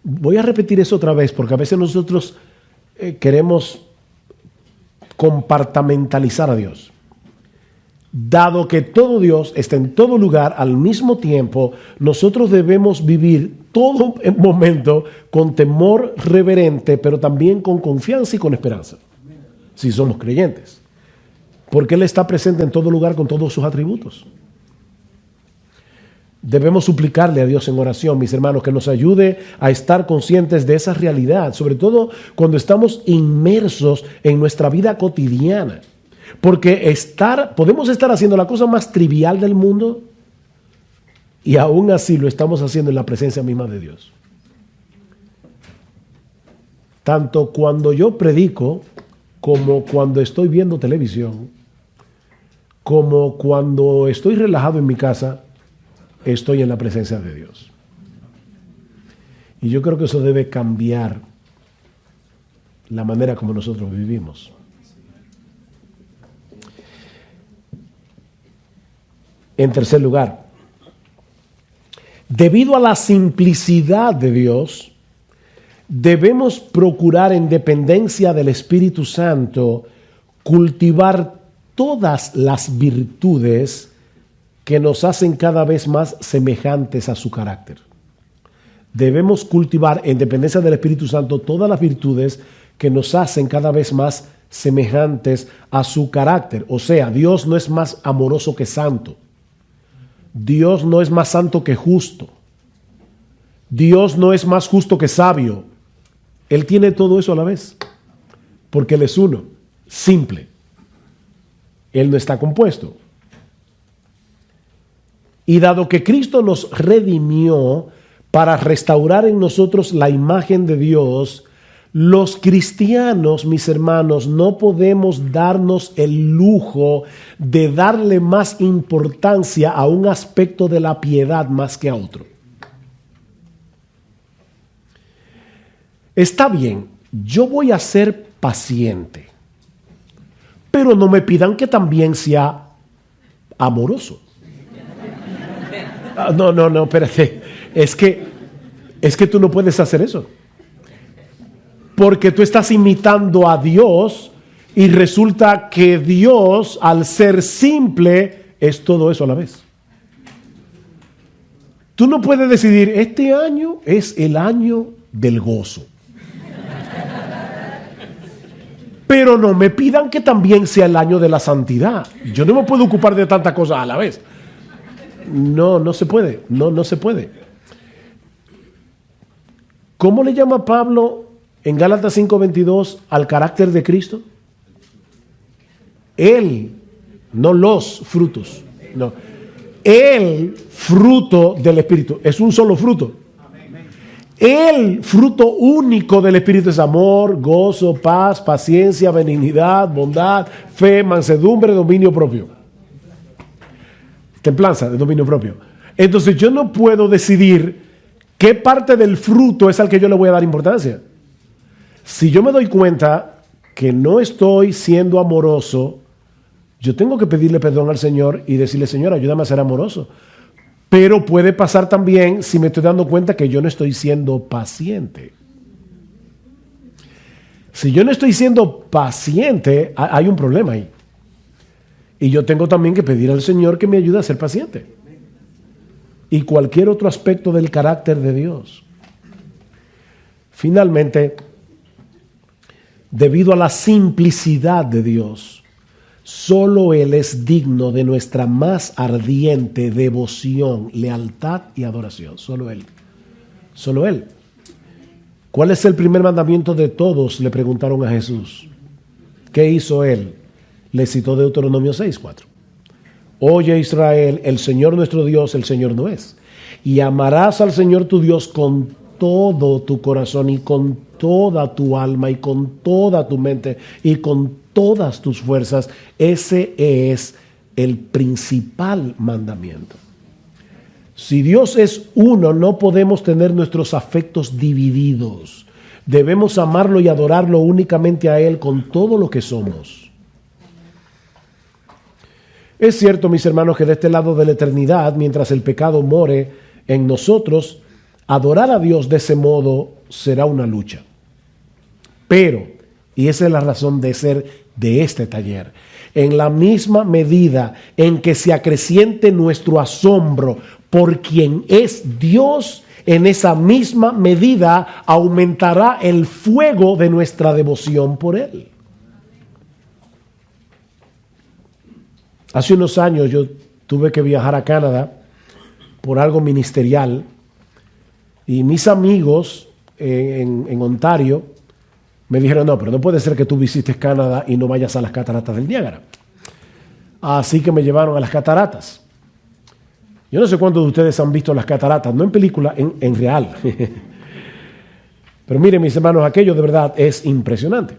Voy a repetir eso otra vez porque a veces nosotros queremos compartamentalizar a Dios. Dado que todo Dios está en todo lugar al mismo tiempo, nosotros debemos vivir todo momento con temor reverente, pero también con confianza y con esperanza, si somos creyentes. Porque Él está presente en todo lugar con todos sus atributos. Debemos suplicarle a Dios en oración, mis hermanos, que nos ayude a estar conscientes de esa realidad, sobre todo cuando estamos inmersos en nuestra vida cotidiana. Porque podemos estar haciendo la cosa más trivial del mundo y aún así lo estamos haciendo en la presencia misma de Dios. Tanto cuando yo predico, como cuando estoy viendo televisión, como cuando estoy relajado en mi casa, estoy en la presencia de Dios. Y yo creo que eso debe cambiar la manera como nosotros vivimos. En tercer lugar, debido a la simplicidad de Dios, debemos procurar en dependencia del Espíritu Santo cultivar todas las virtudes que nos hacen cada vez más semejantes a su carácter. Debemos cultivar en dependencia del Espíritu Santo todas las virtudes que nos hacen cada vez más semejantes a su carácter. O sea, Dios no es más amoroso que santo. Dios no es más santo que justo. Dios no es más justo que sabio. Él tiene todo eso a la vez, porque Él es uno, simple. Él no está compuesto. Y dado que Cristo nos redimió para restaurar en nosotros la imagen de Dios, los cristianos, mis hermanos, no podemos darnos el lujo de darle más importancia a un aspecto de la piedad más que a otro. Está bien, yo voy a ser paciente, pero no me pidan que también sea amoroso. No, espérate. Es que tú no puedes hacer eso. Porque tú estás imitando a Dios y resulta que Dios, al ser simple, es todo eso a la vez. Tú no puedes decidir, este año es el año del gozo. Pero no me pidan que también sea el año de la santidad. Yo no me puedo ocupar de tantas cosas a la vez. No se puede. No se puede. ¿Cómo le llama Pablo en Gálatas 5:22 al carácter de Cristo? Él, no los frutos. No. El fruto del Espíritu. Es un solo fruto. El fruto único del Espíritu es amor, gozo, paz, paciencia, benignidad, bondad, fe, mansedumbre, dominio propio. Templanza, de dominio propio. Entonces yo no puedo decidir qué parte del fruto es al que yo le voy a dar importancia. Si yo me doy cuenta que no estoy siendo amoroso, yo tengo que pedirle perdón al Señor y decirle, Señor, ayúdame a ser amoroso. Pero puede pasar también si me estoy dando cuenta que yo no estoy siendo paciente. Si yo no estoy siendo paciente, hay un problema ahí. Y yo tengo también que pedir al Señor que me ayude a ser paciente. Y cualquier otro aspecto del carácter de Dios. Finalmente, debido a la simplicidad de Dios, solo Él es digno de nuestra más ardiente devoción, lealtad y adoración. Solo Él. Solo Él. ¿Cuál es el primer mandamiento de todos?, le preguntaron a Jesús. ¿Qué hizo él? Le citó Deuteronomio 6:4. Oye Israel, el Señor nuestro Dios, el Señor no es. Y amarás al Señor tu Dios con todo tu corazón y con toda tu alma y con toda tu mente y con todas tus fuerzas. Ese es el principal mandamiento. Si Dios es uno, no podemos tener nuestros afectos divididos. Debemos amarlo y adorarlo únicamente a Él con todo lo que somos. Es cierto, mis hermanos, que de este lado de la eternidad, mientras el pecado more en nosotros, adorar a Dios de ese modo será una lucha. Pero, y esa es la razón de ser de este taller, en la misma medida en que se acreciente nuestro asombro por quien es Dios, en esa misma medida aumentará el fuego de nuestra devoción por Él. Hace unos años yo tuve que viajar a Canadá por algo ministerial y mis amigos en Ontario me dijeron, no, pero no puede ser que tú visites Canadá y no vayas a las cataratas del Niágara. Así que me llevaron a las cataratas. Yo no sé cuántos de ustedes han visto las cataratas, no en película, en real. Pero miren, mis hermanos, aquello de verdad es impresionante.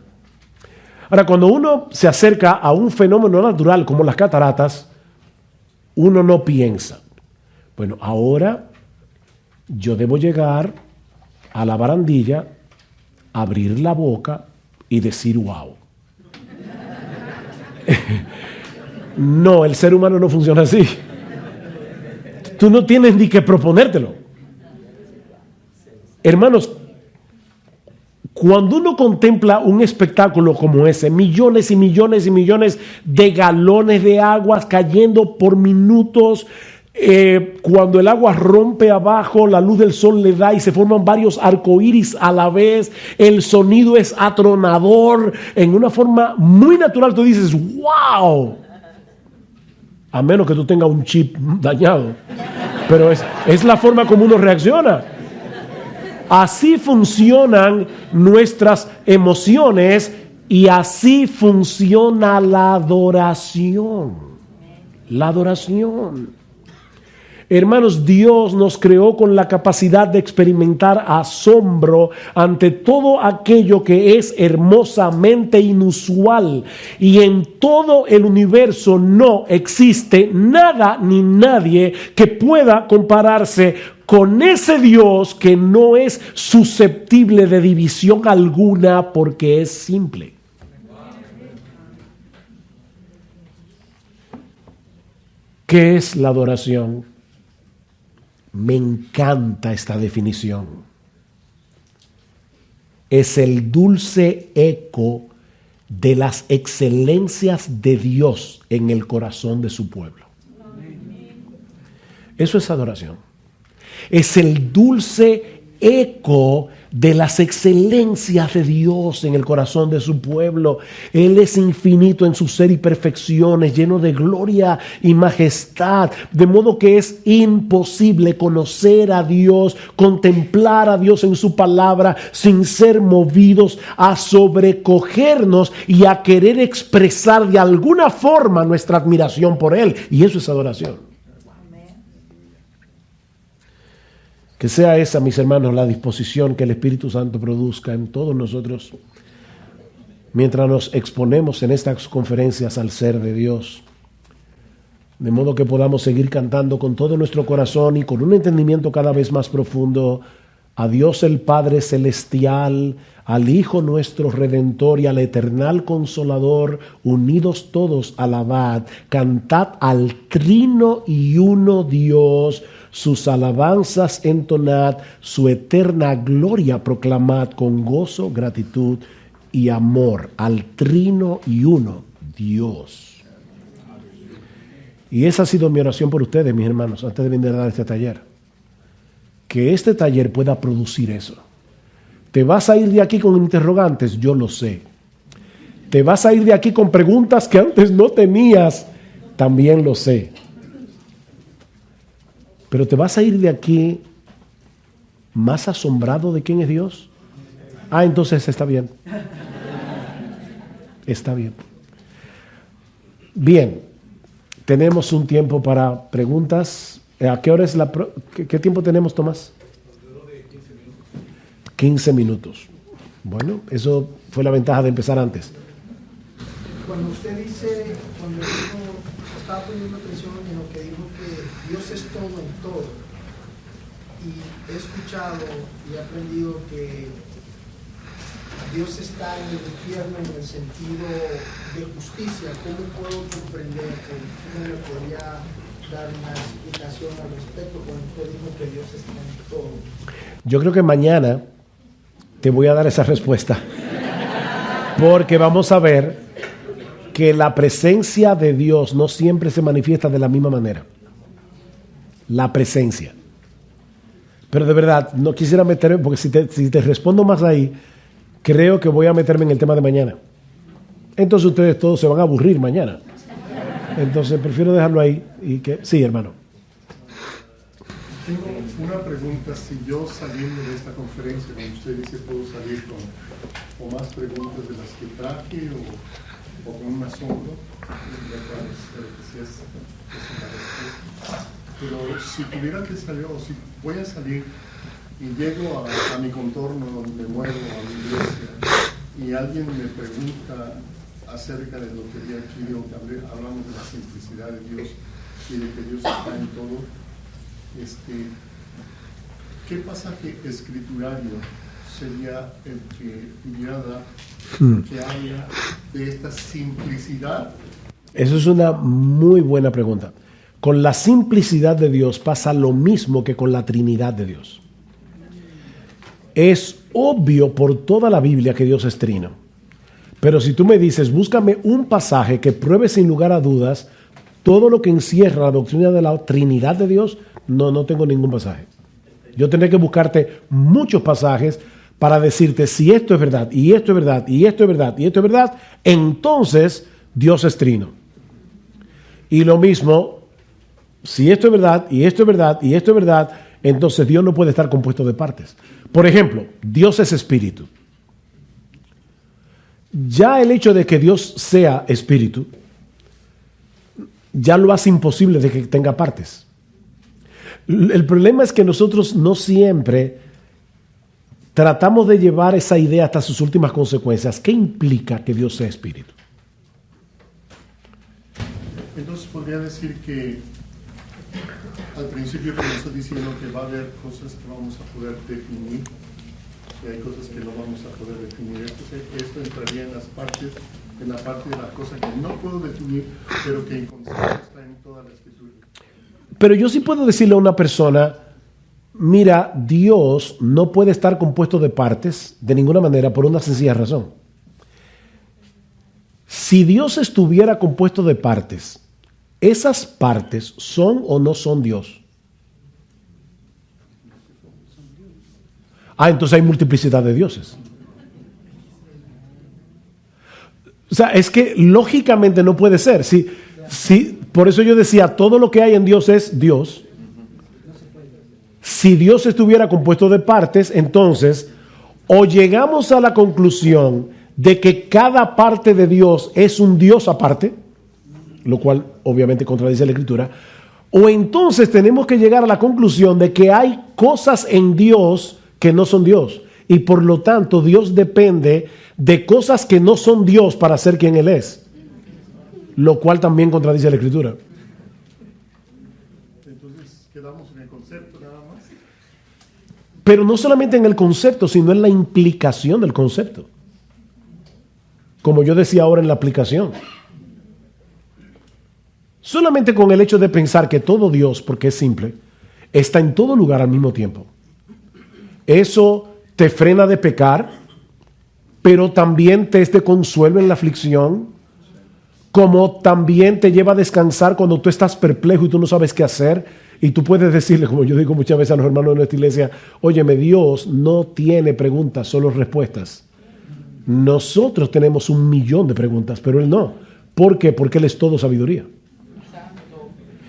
Ahora, cuando uno se acerca a un fenómeno natural como las cataratas, uno no piensa, bueno, ahora yo debo llegar a la barandilla, abrir la boca y decir wow. No, el ser humano no funciona así. Tú no tienes ni que proponértelo. Hermanos, cuando uno contempla un espectáculo como ese, millones y millones y millones de galones de aguas cayendo por minutos, cuando el agua rompe abajo, la luz del sol le da y se forman varios arcoíris a la vez, el sonido es atronador, en una forma muy natural tú dices, ¡wow! A menos que tú tengas un chip dañado, pero es la forma como uno reacciona. Así funcionan nuestras emociones y así funciona la adoración. La adoración. Hermanos, Dios nos creó con la capacidad de experimentar asombro ante todo aquello que es hermosamente inusual. Y en todo el universo no existe nada ni nadie que pueda compararse con ese Dios que no es susceptible de división alguna porque es simple. ¿Qué es la adoración? Me encanta esta definición. Es el dulce eco de las excelencias de Dios en el corazón de su pueblo. Eso es adoración. Es el dulce eco de las excelencias de Dios en el corazón de su pueblo. Él es infinito en su ser y perfecciones, lleno de gloria y majestad, de modo que es imposible conocer a Dios, contemplar a Dios en su palabra, sin ser movidos a sobrecogernos y a querer expresar de alguna forma nuestra admiración por Él. Y eso es adoración. Que sea esa, mis hermanos, la disposición que el Espíritu Santo produzca en todos nosotros mientras nos exponemos en estas conferencias al ser de Dios. De modo que podamos seguir cantando con todo nuestro corazón y con un entendimiento cada vez más profundo a Dios el Padre Celestial, al Hijo nuestro Redentor y al Eternal Consolador, unidos todos alabad, cantad al Trino y Uno Dios, sus alabanzas entonad, su eterna gloria proclamad con gozo, gratitud y amor al Trino y Uno Dios. Y esa ha sido mi oración por ustedes, mis hermanos, antes de venir a dar este taller. Que este taller pueda producir eso. ¿Te vas a ir de aquí con interrogantes? Yo lo sé. ¿Te vas a ir de aquí con preguntas que antes no tenías? También lo sé. Pero te vas a ir de aquí más asombrado de quién es Dios Entonces está bien. Está bien. Bien, tenemos un tiempo para preguntas. ¿A qué hora es qué tiempo tenemos, Tomás? 15 minutos. Bueno, eso fue la ventaja de empezar antes. Cuando usted dice, cuando dijo, estaba poniendo atención en lo que dijo que Dios es todo en todo, y he escuchado y he aprendido que Dios está en el infierno en el sentido de justicia. ¿Cómo puedo comprender? ¿Cómo me podría dar una explicación al respecto cuando usted dijo que Dios está en todo? Yo creo que mañana te voy a dar esa respuesta, porque vamos a ver que la presencia de Dios no siempre se manifiesta de la misma manera. La presencia. Pero de verdad, no quisiera meterme, porque si te respondo más ahí, creo que voy a meterme en el tema de mañana. Entonces ustedes todos se van a aburrir mañana. Entonces prefiero dejarlo ahí. Sí, hermano. Tengo una pregunta. Si yo saliendo de esta conferencia, como usted dice, puedo salir con más preguntas de las que traje o con un asombro, si es una respuesta. Pero si tuviera que salir, o si voy a salir y llego a mi contorno donde me muevo, a mi iglesia, y alguien me pregunta acerca de lo que vi aquí, o que hablamos de la simplicidad de Dios y de que Dios está en todo, ¿qué pasaje escriturario sería el que pudiera dar que habla de esta simplicidad? Eso es una muy buena pregunta. Con la simplicidad de Dios pasa lo mismo que con la Trinidad de Dios. Es obvio por toda la Biblia que Dios es trino. Pero si tú me dices, búscame un pasaje que pruebe sin lugar a dudas todo lo que encierra la doctrina de la Trinidad de Dios, no tengo ningún pasaje. Yo tendré que buscarte muchos pasajes para decirte si esto es verdad, y esto es verdad, y esto es verdad, y esto es verdad, entonces Dios es trino. Y lo mismo, si esto es verdad, y esto es verdad, y esto es verdad, entonces Dios no puede estar compuesto de partes. Por ejemplo, Dios es espíritu. Ya el hecho de que Dios sea espíritu, ya lo hace imposible de que tenga partes. El problema es que nosotros no siempre tratamos de llevar esa idea hasta sus últimas consecuencias. ¿Qué implica que Dios sea espíritu? Entonces podría decir que al principio comenzó diciendo que va a haber cosas que vamos a poder definir, que hay cosas que no vamos a poder definir. Esto entraría en la parte de las cosas que no puedo definir, pero que en concepto está en toda la escritura. Pero yo sí puedo decirle a una persona, mira, Dios no puede estar compuesto de partes de ninguna manera por una sencilla razón. Si Dios estuviera compuesto de partes, ¿esas partes son o no son Dios? Entonces hay multiplicidad de dioses. O sea, es que lógicamente no puede ser. Por eso yo decía, todo lo que hay en Dios es Dios. Si Dios estuviera compuesto de partes, entonces o llegamos a la conclusión de que cada parte de Dios es un Dios aparte, lo cual obviamente contradice la Escritura, o entonces tenemos que llegar a la conclusión de que hay cosas en Dios que no son Dios, y por lo tanto Dios depende de cosas que no son Dios para ser quien Él es, lo cual también contradice la Escritura. Entonces quedamos en el concepto nada más. Pero no solamente en el concepto, sino en la implicación del concepto. Como yo decía ahora en la aplicación. Solamente con el hecho de pensar que todo Dios, porque es simple, está en todo lugar al mismo tiempo. Eso te frena de pecar, pero también te es de consuelo en la aflicción, como también te lleva a descansar cuando tú estás perplejo y tú no sabes qué hacer, y tú puedes decirle, como yo digo muchas veces a los hermanos de nuestra iglesia, óyeme, Dios no tiene preguntas, solo respuestas. Nosotros tenemos 1,000,000 de preguntas, pero Él no. ¿Por qué? Porque Él es todo sabiduría.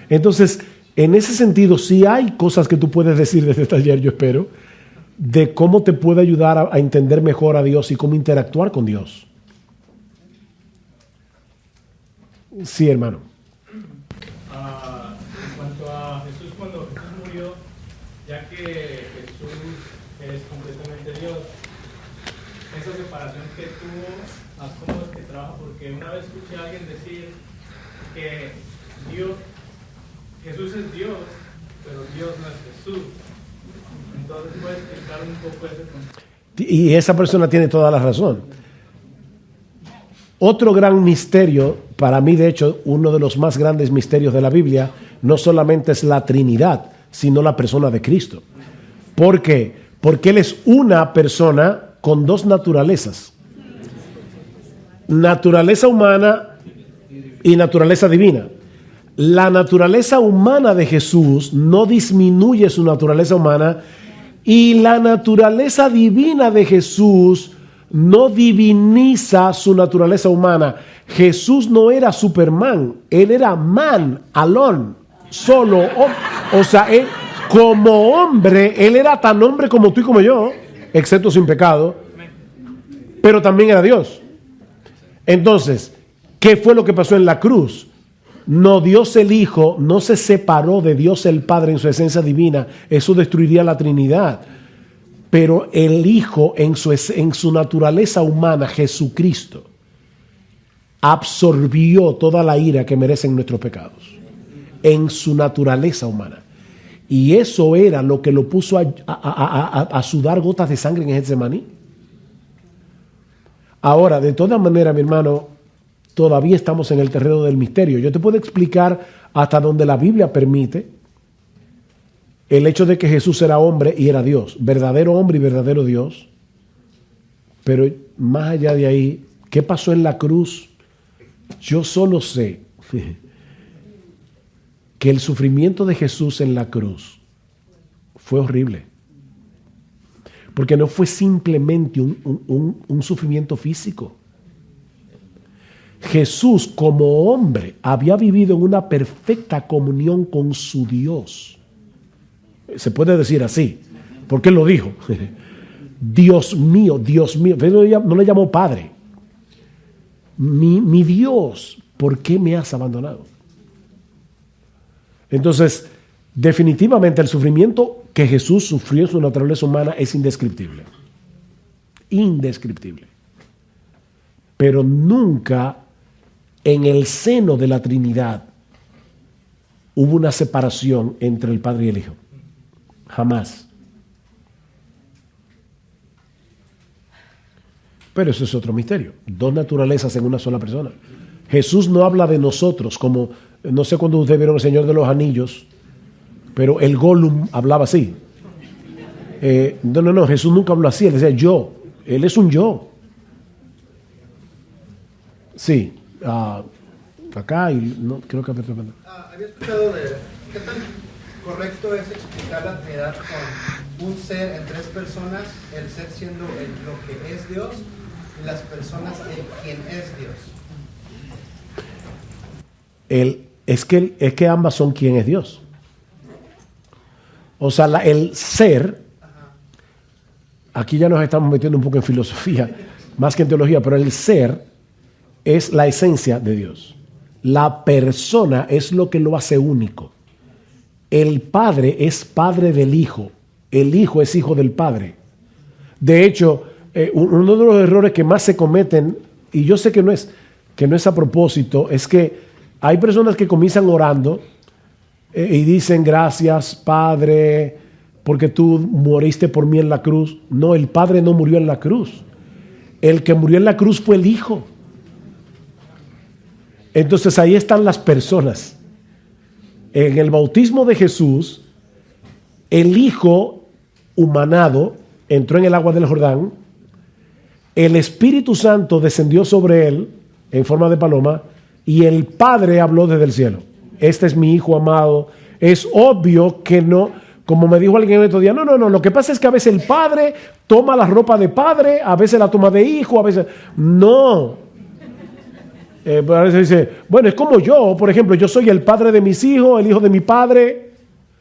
Entonces, en ese sentido, sí hay cosas que tú puedes decir desde este taller, yo espero, de cómo te puede ayudar a entender mejor a Dios y cómo interactuar con Dios. Sí, hermano. En cuanto a Jesús, cuando Jesús murió, ya que Jesús es completamente Dios, esa separación que tuvo, ¿cómo es que trabaja? Porque una vez escuché a alguien decir que Jesús es Dios, pero Dios no es Jesús. Entonces, ¿puedes explicar un poco ese concepto? Y esa persona tiene toda la razón. Otro gran misterio, para mí de hecho, uno de los más grandes misterios de la Biblia, no solamente es la Trinidad, sino la persona de Cristo. ¿Por qué? Porque Él es una persona con dos naturalezas. Naturaleza humana y naturaleza divina. La naturaleza humana de Jesús no disminuye su naturaleza humana y la naturaleza divina de Jesús no diviniza su naturaleza humana. Jesús no era Superman, Él era man, alone, solo. O sea, él, como hombre, Él era tan hombre como tú y como yo, excepto sin pecado, pero también era Dios. Entonces, ¿qué fue lo que pasó en la cruz? No, Dios el Hijo no se separó de Dios el Padre en su esencia divina. Eso destruiría la Trinidad. Pero el Hijo en su naturaleza humana, Jesucristo, absorbió toda la ira que merecen nuestros pecados. En su naturaleza humana. Y eso era lo que lo puso a sudar gotas de sangre en Getsemaní. Ahora, de todas maneras, mi hermano, todavía estamos en el terreno del misterio. Yo te puedo explicar hasta donde la Biblia permite el hecho de que Jesús era hombre y era Dios, verdadero hombre y verdadero Dios. Pero más allá de ahí, ¿qué pasó en la cruz? Yo solo sé que el sufrimiento de Jesús en la cruz fue horrible. Porque no fue simplemente un sufrimiento físico. Jesús como hombre había vivido en una perfecta comunión con su Dios. Se puede decir así, porque Él lo dijo. Dios mío, Dios mío. No le llamó Padre. Mi Dios, ¿por qué me has abandonado? Entonces, definitivamente el sufrimiento que Jesús sufrió en su naturaleza humana es indescriptible. Indescriptible. Pero nunca en el seno de la Trinidad hubo una separación entre el Padre y el Hijo. Jamás. Pero eso es otro misterio. Dos naturalezas en una sola persona. Jesús no habla de nosotros como, no sé cuándo ustedes vieron El Señor de los Anillos, pero el Gollum hablaba así. No, Jesús nunca habló así, él decía yo. Él es un yo. Sí. Acá y no creo que había escuchado de qué tan correcto es explicar la Trinidad con un ser en tres personas, el ser siendo lo que es Dios y las personas en quien es Dios. Es que ambas son quien es Dios. O sea, el ser, aquí ya nos estamos metiendo un poco en filosofía, más que en teología, pero el ser es la esencia de Dios. La persona es lo que lo hace único. El Padre es Padre del Hijo. El Hijo es Hijo del Padre. De hecho, uno de los errores que más se cometen, y yo sé que no es a propósito, es que hay personas que comienzan orando y dicen gracias, Padre, porque tú moriste por mí en la cruz. No, el Padre no murió en la cruz. El que murió en la cruz fue el Hijo. Entonces ahí están las personas. En el bautismo de Jesús, el Hijo humanado entró en el agua del Jordán, el Espíritu Santo descendió sobre él en forma de paloma y el Padre habló desde el cielo. Este es mi Hijo amado. Es obvio que no, como me dijo alguien el otro día, no, lo que pasa es que a veces el Padre toma la ropa de Padre, a veces la toma de Hijo, a veces... No. A veces dice, bueno, es como yo, por ejemplo, yo soy el padre de mis hijos, el hijo de mi padre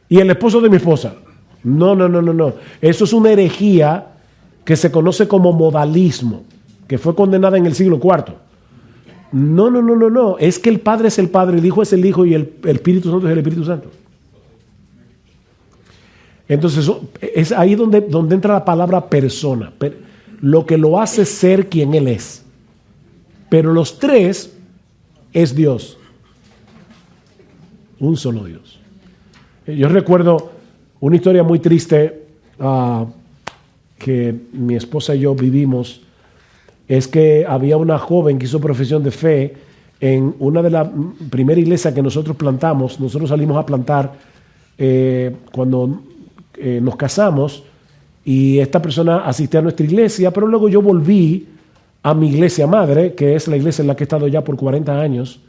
y el esposo de mi esposa. No, no, no, no, no. Eso es una herejía que se conoce como modalismo, que fue condenada en el siglo IV. No, no, no, no, no. Es que el Padre es el Padre, el Hijo es el Hijo y el Espíritu Santo es el Espíritu Santo. Entonces, es ahí donde entra la palabra persona, lo que lo hace ser quien Él es. Pero los tres es Dios. Un solo Dios. Yo recuerdo una historia muy triste que mi esposa y yo vivimos. Es que había una joven que hizo profesión de fe en una de las primeras iglesias que nosotros plantamos. Nosotros salimos a plantar cuando nos casamos, y esta persona asistía a nuestra iglesia, pero luego yo volví a mi iglesia madre, que es la iglesia en la que he estado ya por 40 años,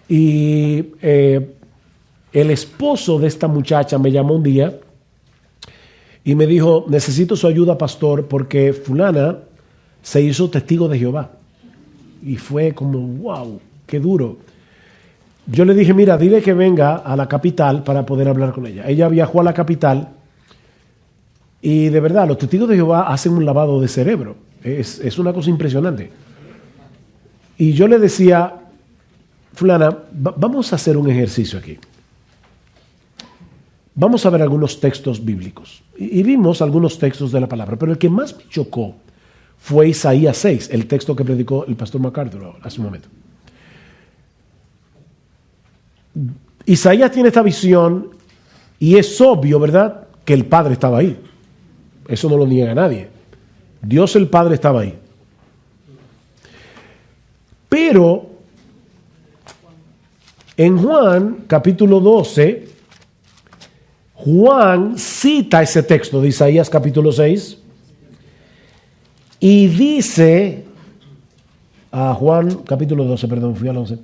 y el esposo de esta muchacha me llamó un día y me dijo: necesito su ayuda, pastor, porque fulana se hizo testigo de Jehová. Y fue como, wow, qué duro. Yo le dije: mira, dile que venga a la capital para poder hablar con ella. Ella viajó a la capital y de verdad, los testigos de Jehová hacen un lavado de cerebro. Es una cosa impresionante. Y yo le decía: fulana, vamos a hacer un ejercicio aquí. Vamos a ver algunos textos bíblicos. Y vimos algunos textos de la palabra, pero el que más me chocó fue Isaías 6, el texto que predicó el pastor MacArthur hace un momento. Isaías tiene esta visión y es obvio, ¿verdad?, que el Padre estaba ahí. Eso no lo niega nadie. Dios el Padre estaba ahí. Pero en Juan capítulo 12, Juan cita ese texto de Isaías capítulo 6 y dice, Juan capítulo 12, perdón, fui al 11.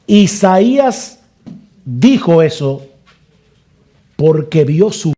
Isaías dijo eso porque vio su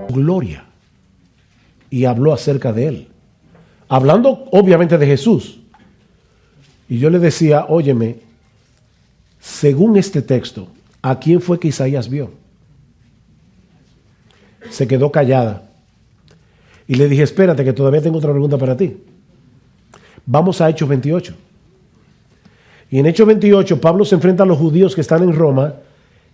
gloria y habló acerca de él, hablando obviamente de Jesús. Y yo le decía, óyeme, según este texto, ¿a quién fue que Isaías vio? Se quedó callada. Y le dije, espérate, que todavía tengo otra pregunta para ti. Vamos a Hechos 28. Y en Hechos 28, Pablo se enfrenta a los judíos que están en Roma,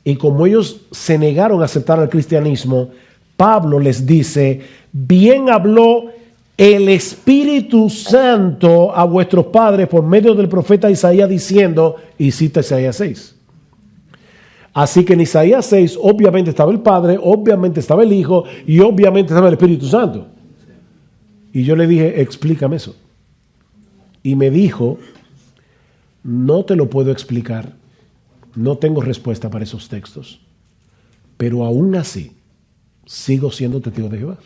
y como ellos se negaron a aceptar el cristianismo, Pablo les dice, bien habló el Espíritu Santo a vuestros padres por medio del profeta Isaías diciendo, y cita Isaías 6. Así que en Isaías 6 obviamente estaba el Padre, obviamente estaba el Hijo y obviamente estaba el Espíritu Santo. Y yo le dije, explícame eso. Y me dijo, no te lo puedo explicar, no tengo respuesta para esos textos, pero aún así sigo siendo testigo de Jehová.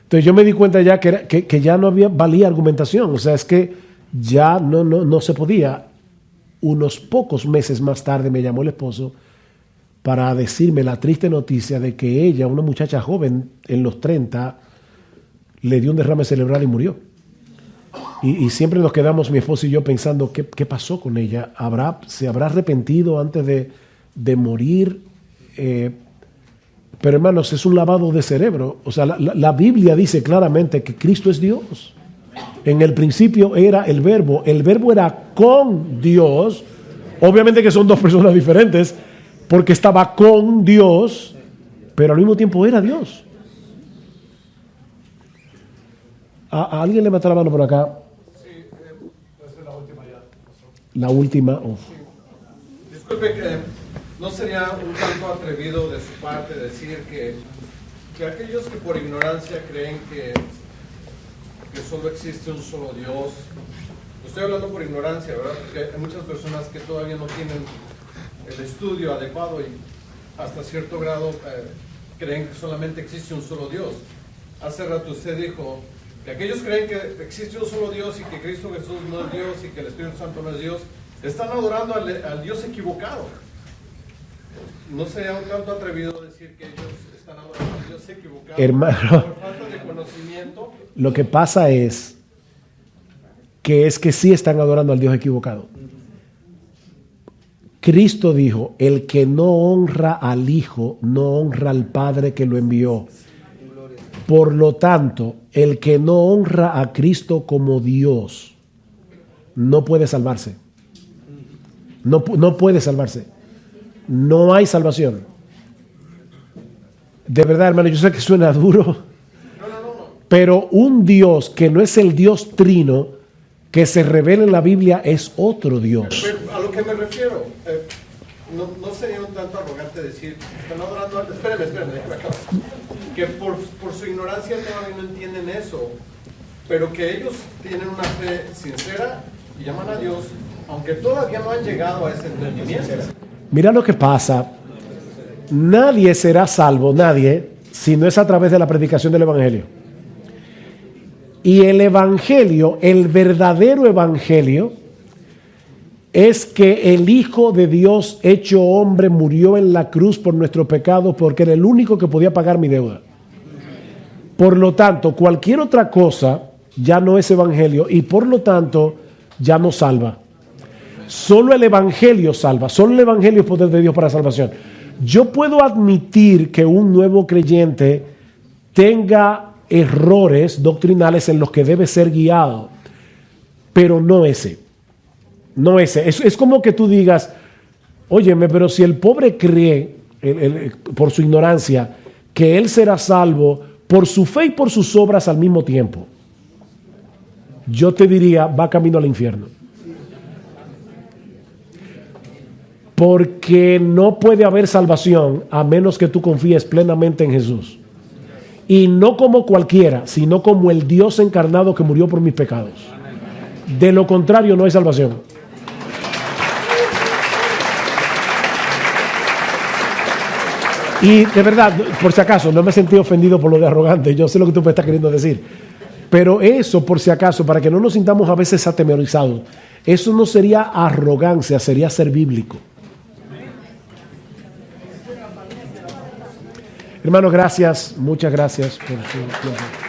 Entonces yo me di cuenta ya que ya no valía argumentación, o sea, es que ya no se podía. Unos pocos meses más tarde me llamó el esposo para decirme la triste noticia de que ella, una muchacha joven en los 30, le dio un derrame cerebral y murió. Y siempre nos quedamos, mi esposo y yo, pensando, ¿qué pasó con ella? ¿Se habrá arrepentido antes de morir? Pero hermanos, es un lavado de cerebro. O sea, la Biblia dice claramente que Cristo es Dios. En el principio era el verbo era con Dios. Obviamente que son dos personas diferentes, porque estaba con Dios, pero al mismo tiempo era Dios. ¿A alguien le mató la mano por acá? Sí, esa es la última ya. La última. Oh. Sí. Disculpe, que no sería un tanto atrevido de su parte decir que aquellos que por ignorancia creen que solo existe un solo Dios. Estoy hablando por ignorancia, ¿verdad? Porque hay muchas personas que todavía no tienen el estudio adecuado y hasta cierto grado creen que solamente existe un solo Dios. Hace rato usted dijo que aquellos creen que existe un solo Dios y que Cristo Jesús no es Dios y que el Espíritu Santo no es Dios, están adorando al Dios equivocado. ¿No sería un tanto atrevido decir que ellos están adorando al Dios equivocado? Hermano, por falta de conocimiento. Lo que pasa es que sí están adorando al Dios equivocado. Cristo dijo, el que no honra al Hijo, no honra al Padre que lo envió. Por lo tanto, el que no honra a Cristo como Dios, no puede salvarse. No puede salvarse. No hay salvación. De verdad, hermano, yo sé que suena duro, pero un Dios que no es el Dios trino que se revela en la Biblia es otro Dios. Pero a lo que me refiero, no sería un tanto arrogante decir, están adorando al... Espérame, déjame acabar. Que por su ignorancia todavía no entienden eso, pero que ellos tienen una fe sincera y llaman a Dios, aunque todavía no han llegado a ese entendimiento. Mira lo que pasa. Nadie será salvo, nadie, si no es a través de la predicación del Evangelio. Y el Evangelio, el verdadero Evangelio, es que el Hijo de Dios hecho hombre murió en la cruz por nuestro pecado porque era el único que podía pagar mi deuda. Por lo tanto, cualquier otra cosa ya no es Evangelio y por lo tanto ya no salva. Solo el Evangelio salva, solo el Evangelio es poder de Dios para salvación. Yo puedo admitir que un nuevo creyente tenga errores doctrinales en los que debe ser guiado, pero no ese. No ese. Es como que tú digas, óyeme, pero si el pobre cree, por su ignorancia, que él será salvo por su fe y por sus obras al mismo tiempo, yo te diría, va camino al infierno. Porque no puede haber salvación a menos que tú confíes plenamente en Jesús. Y no como cualquiera, sino como el Dios encarnado que murió por mis pecados. De lo contrario, no hay salvación. Y de verdad, por si acaso, no me sentí ofendido por lo de arrogante. Yo sé lo que tú me estás queriendo decir. Pero eso, por si acaso, para que no nos sintamos a veces atemorizados, eso no sería arrogancia, sería ser bíblico. Hermano, gracias, muchas gracias por su tiempo.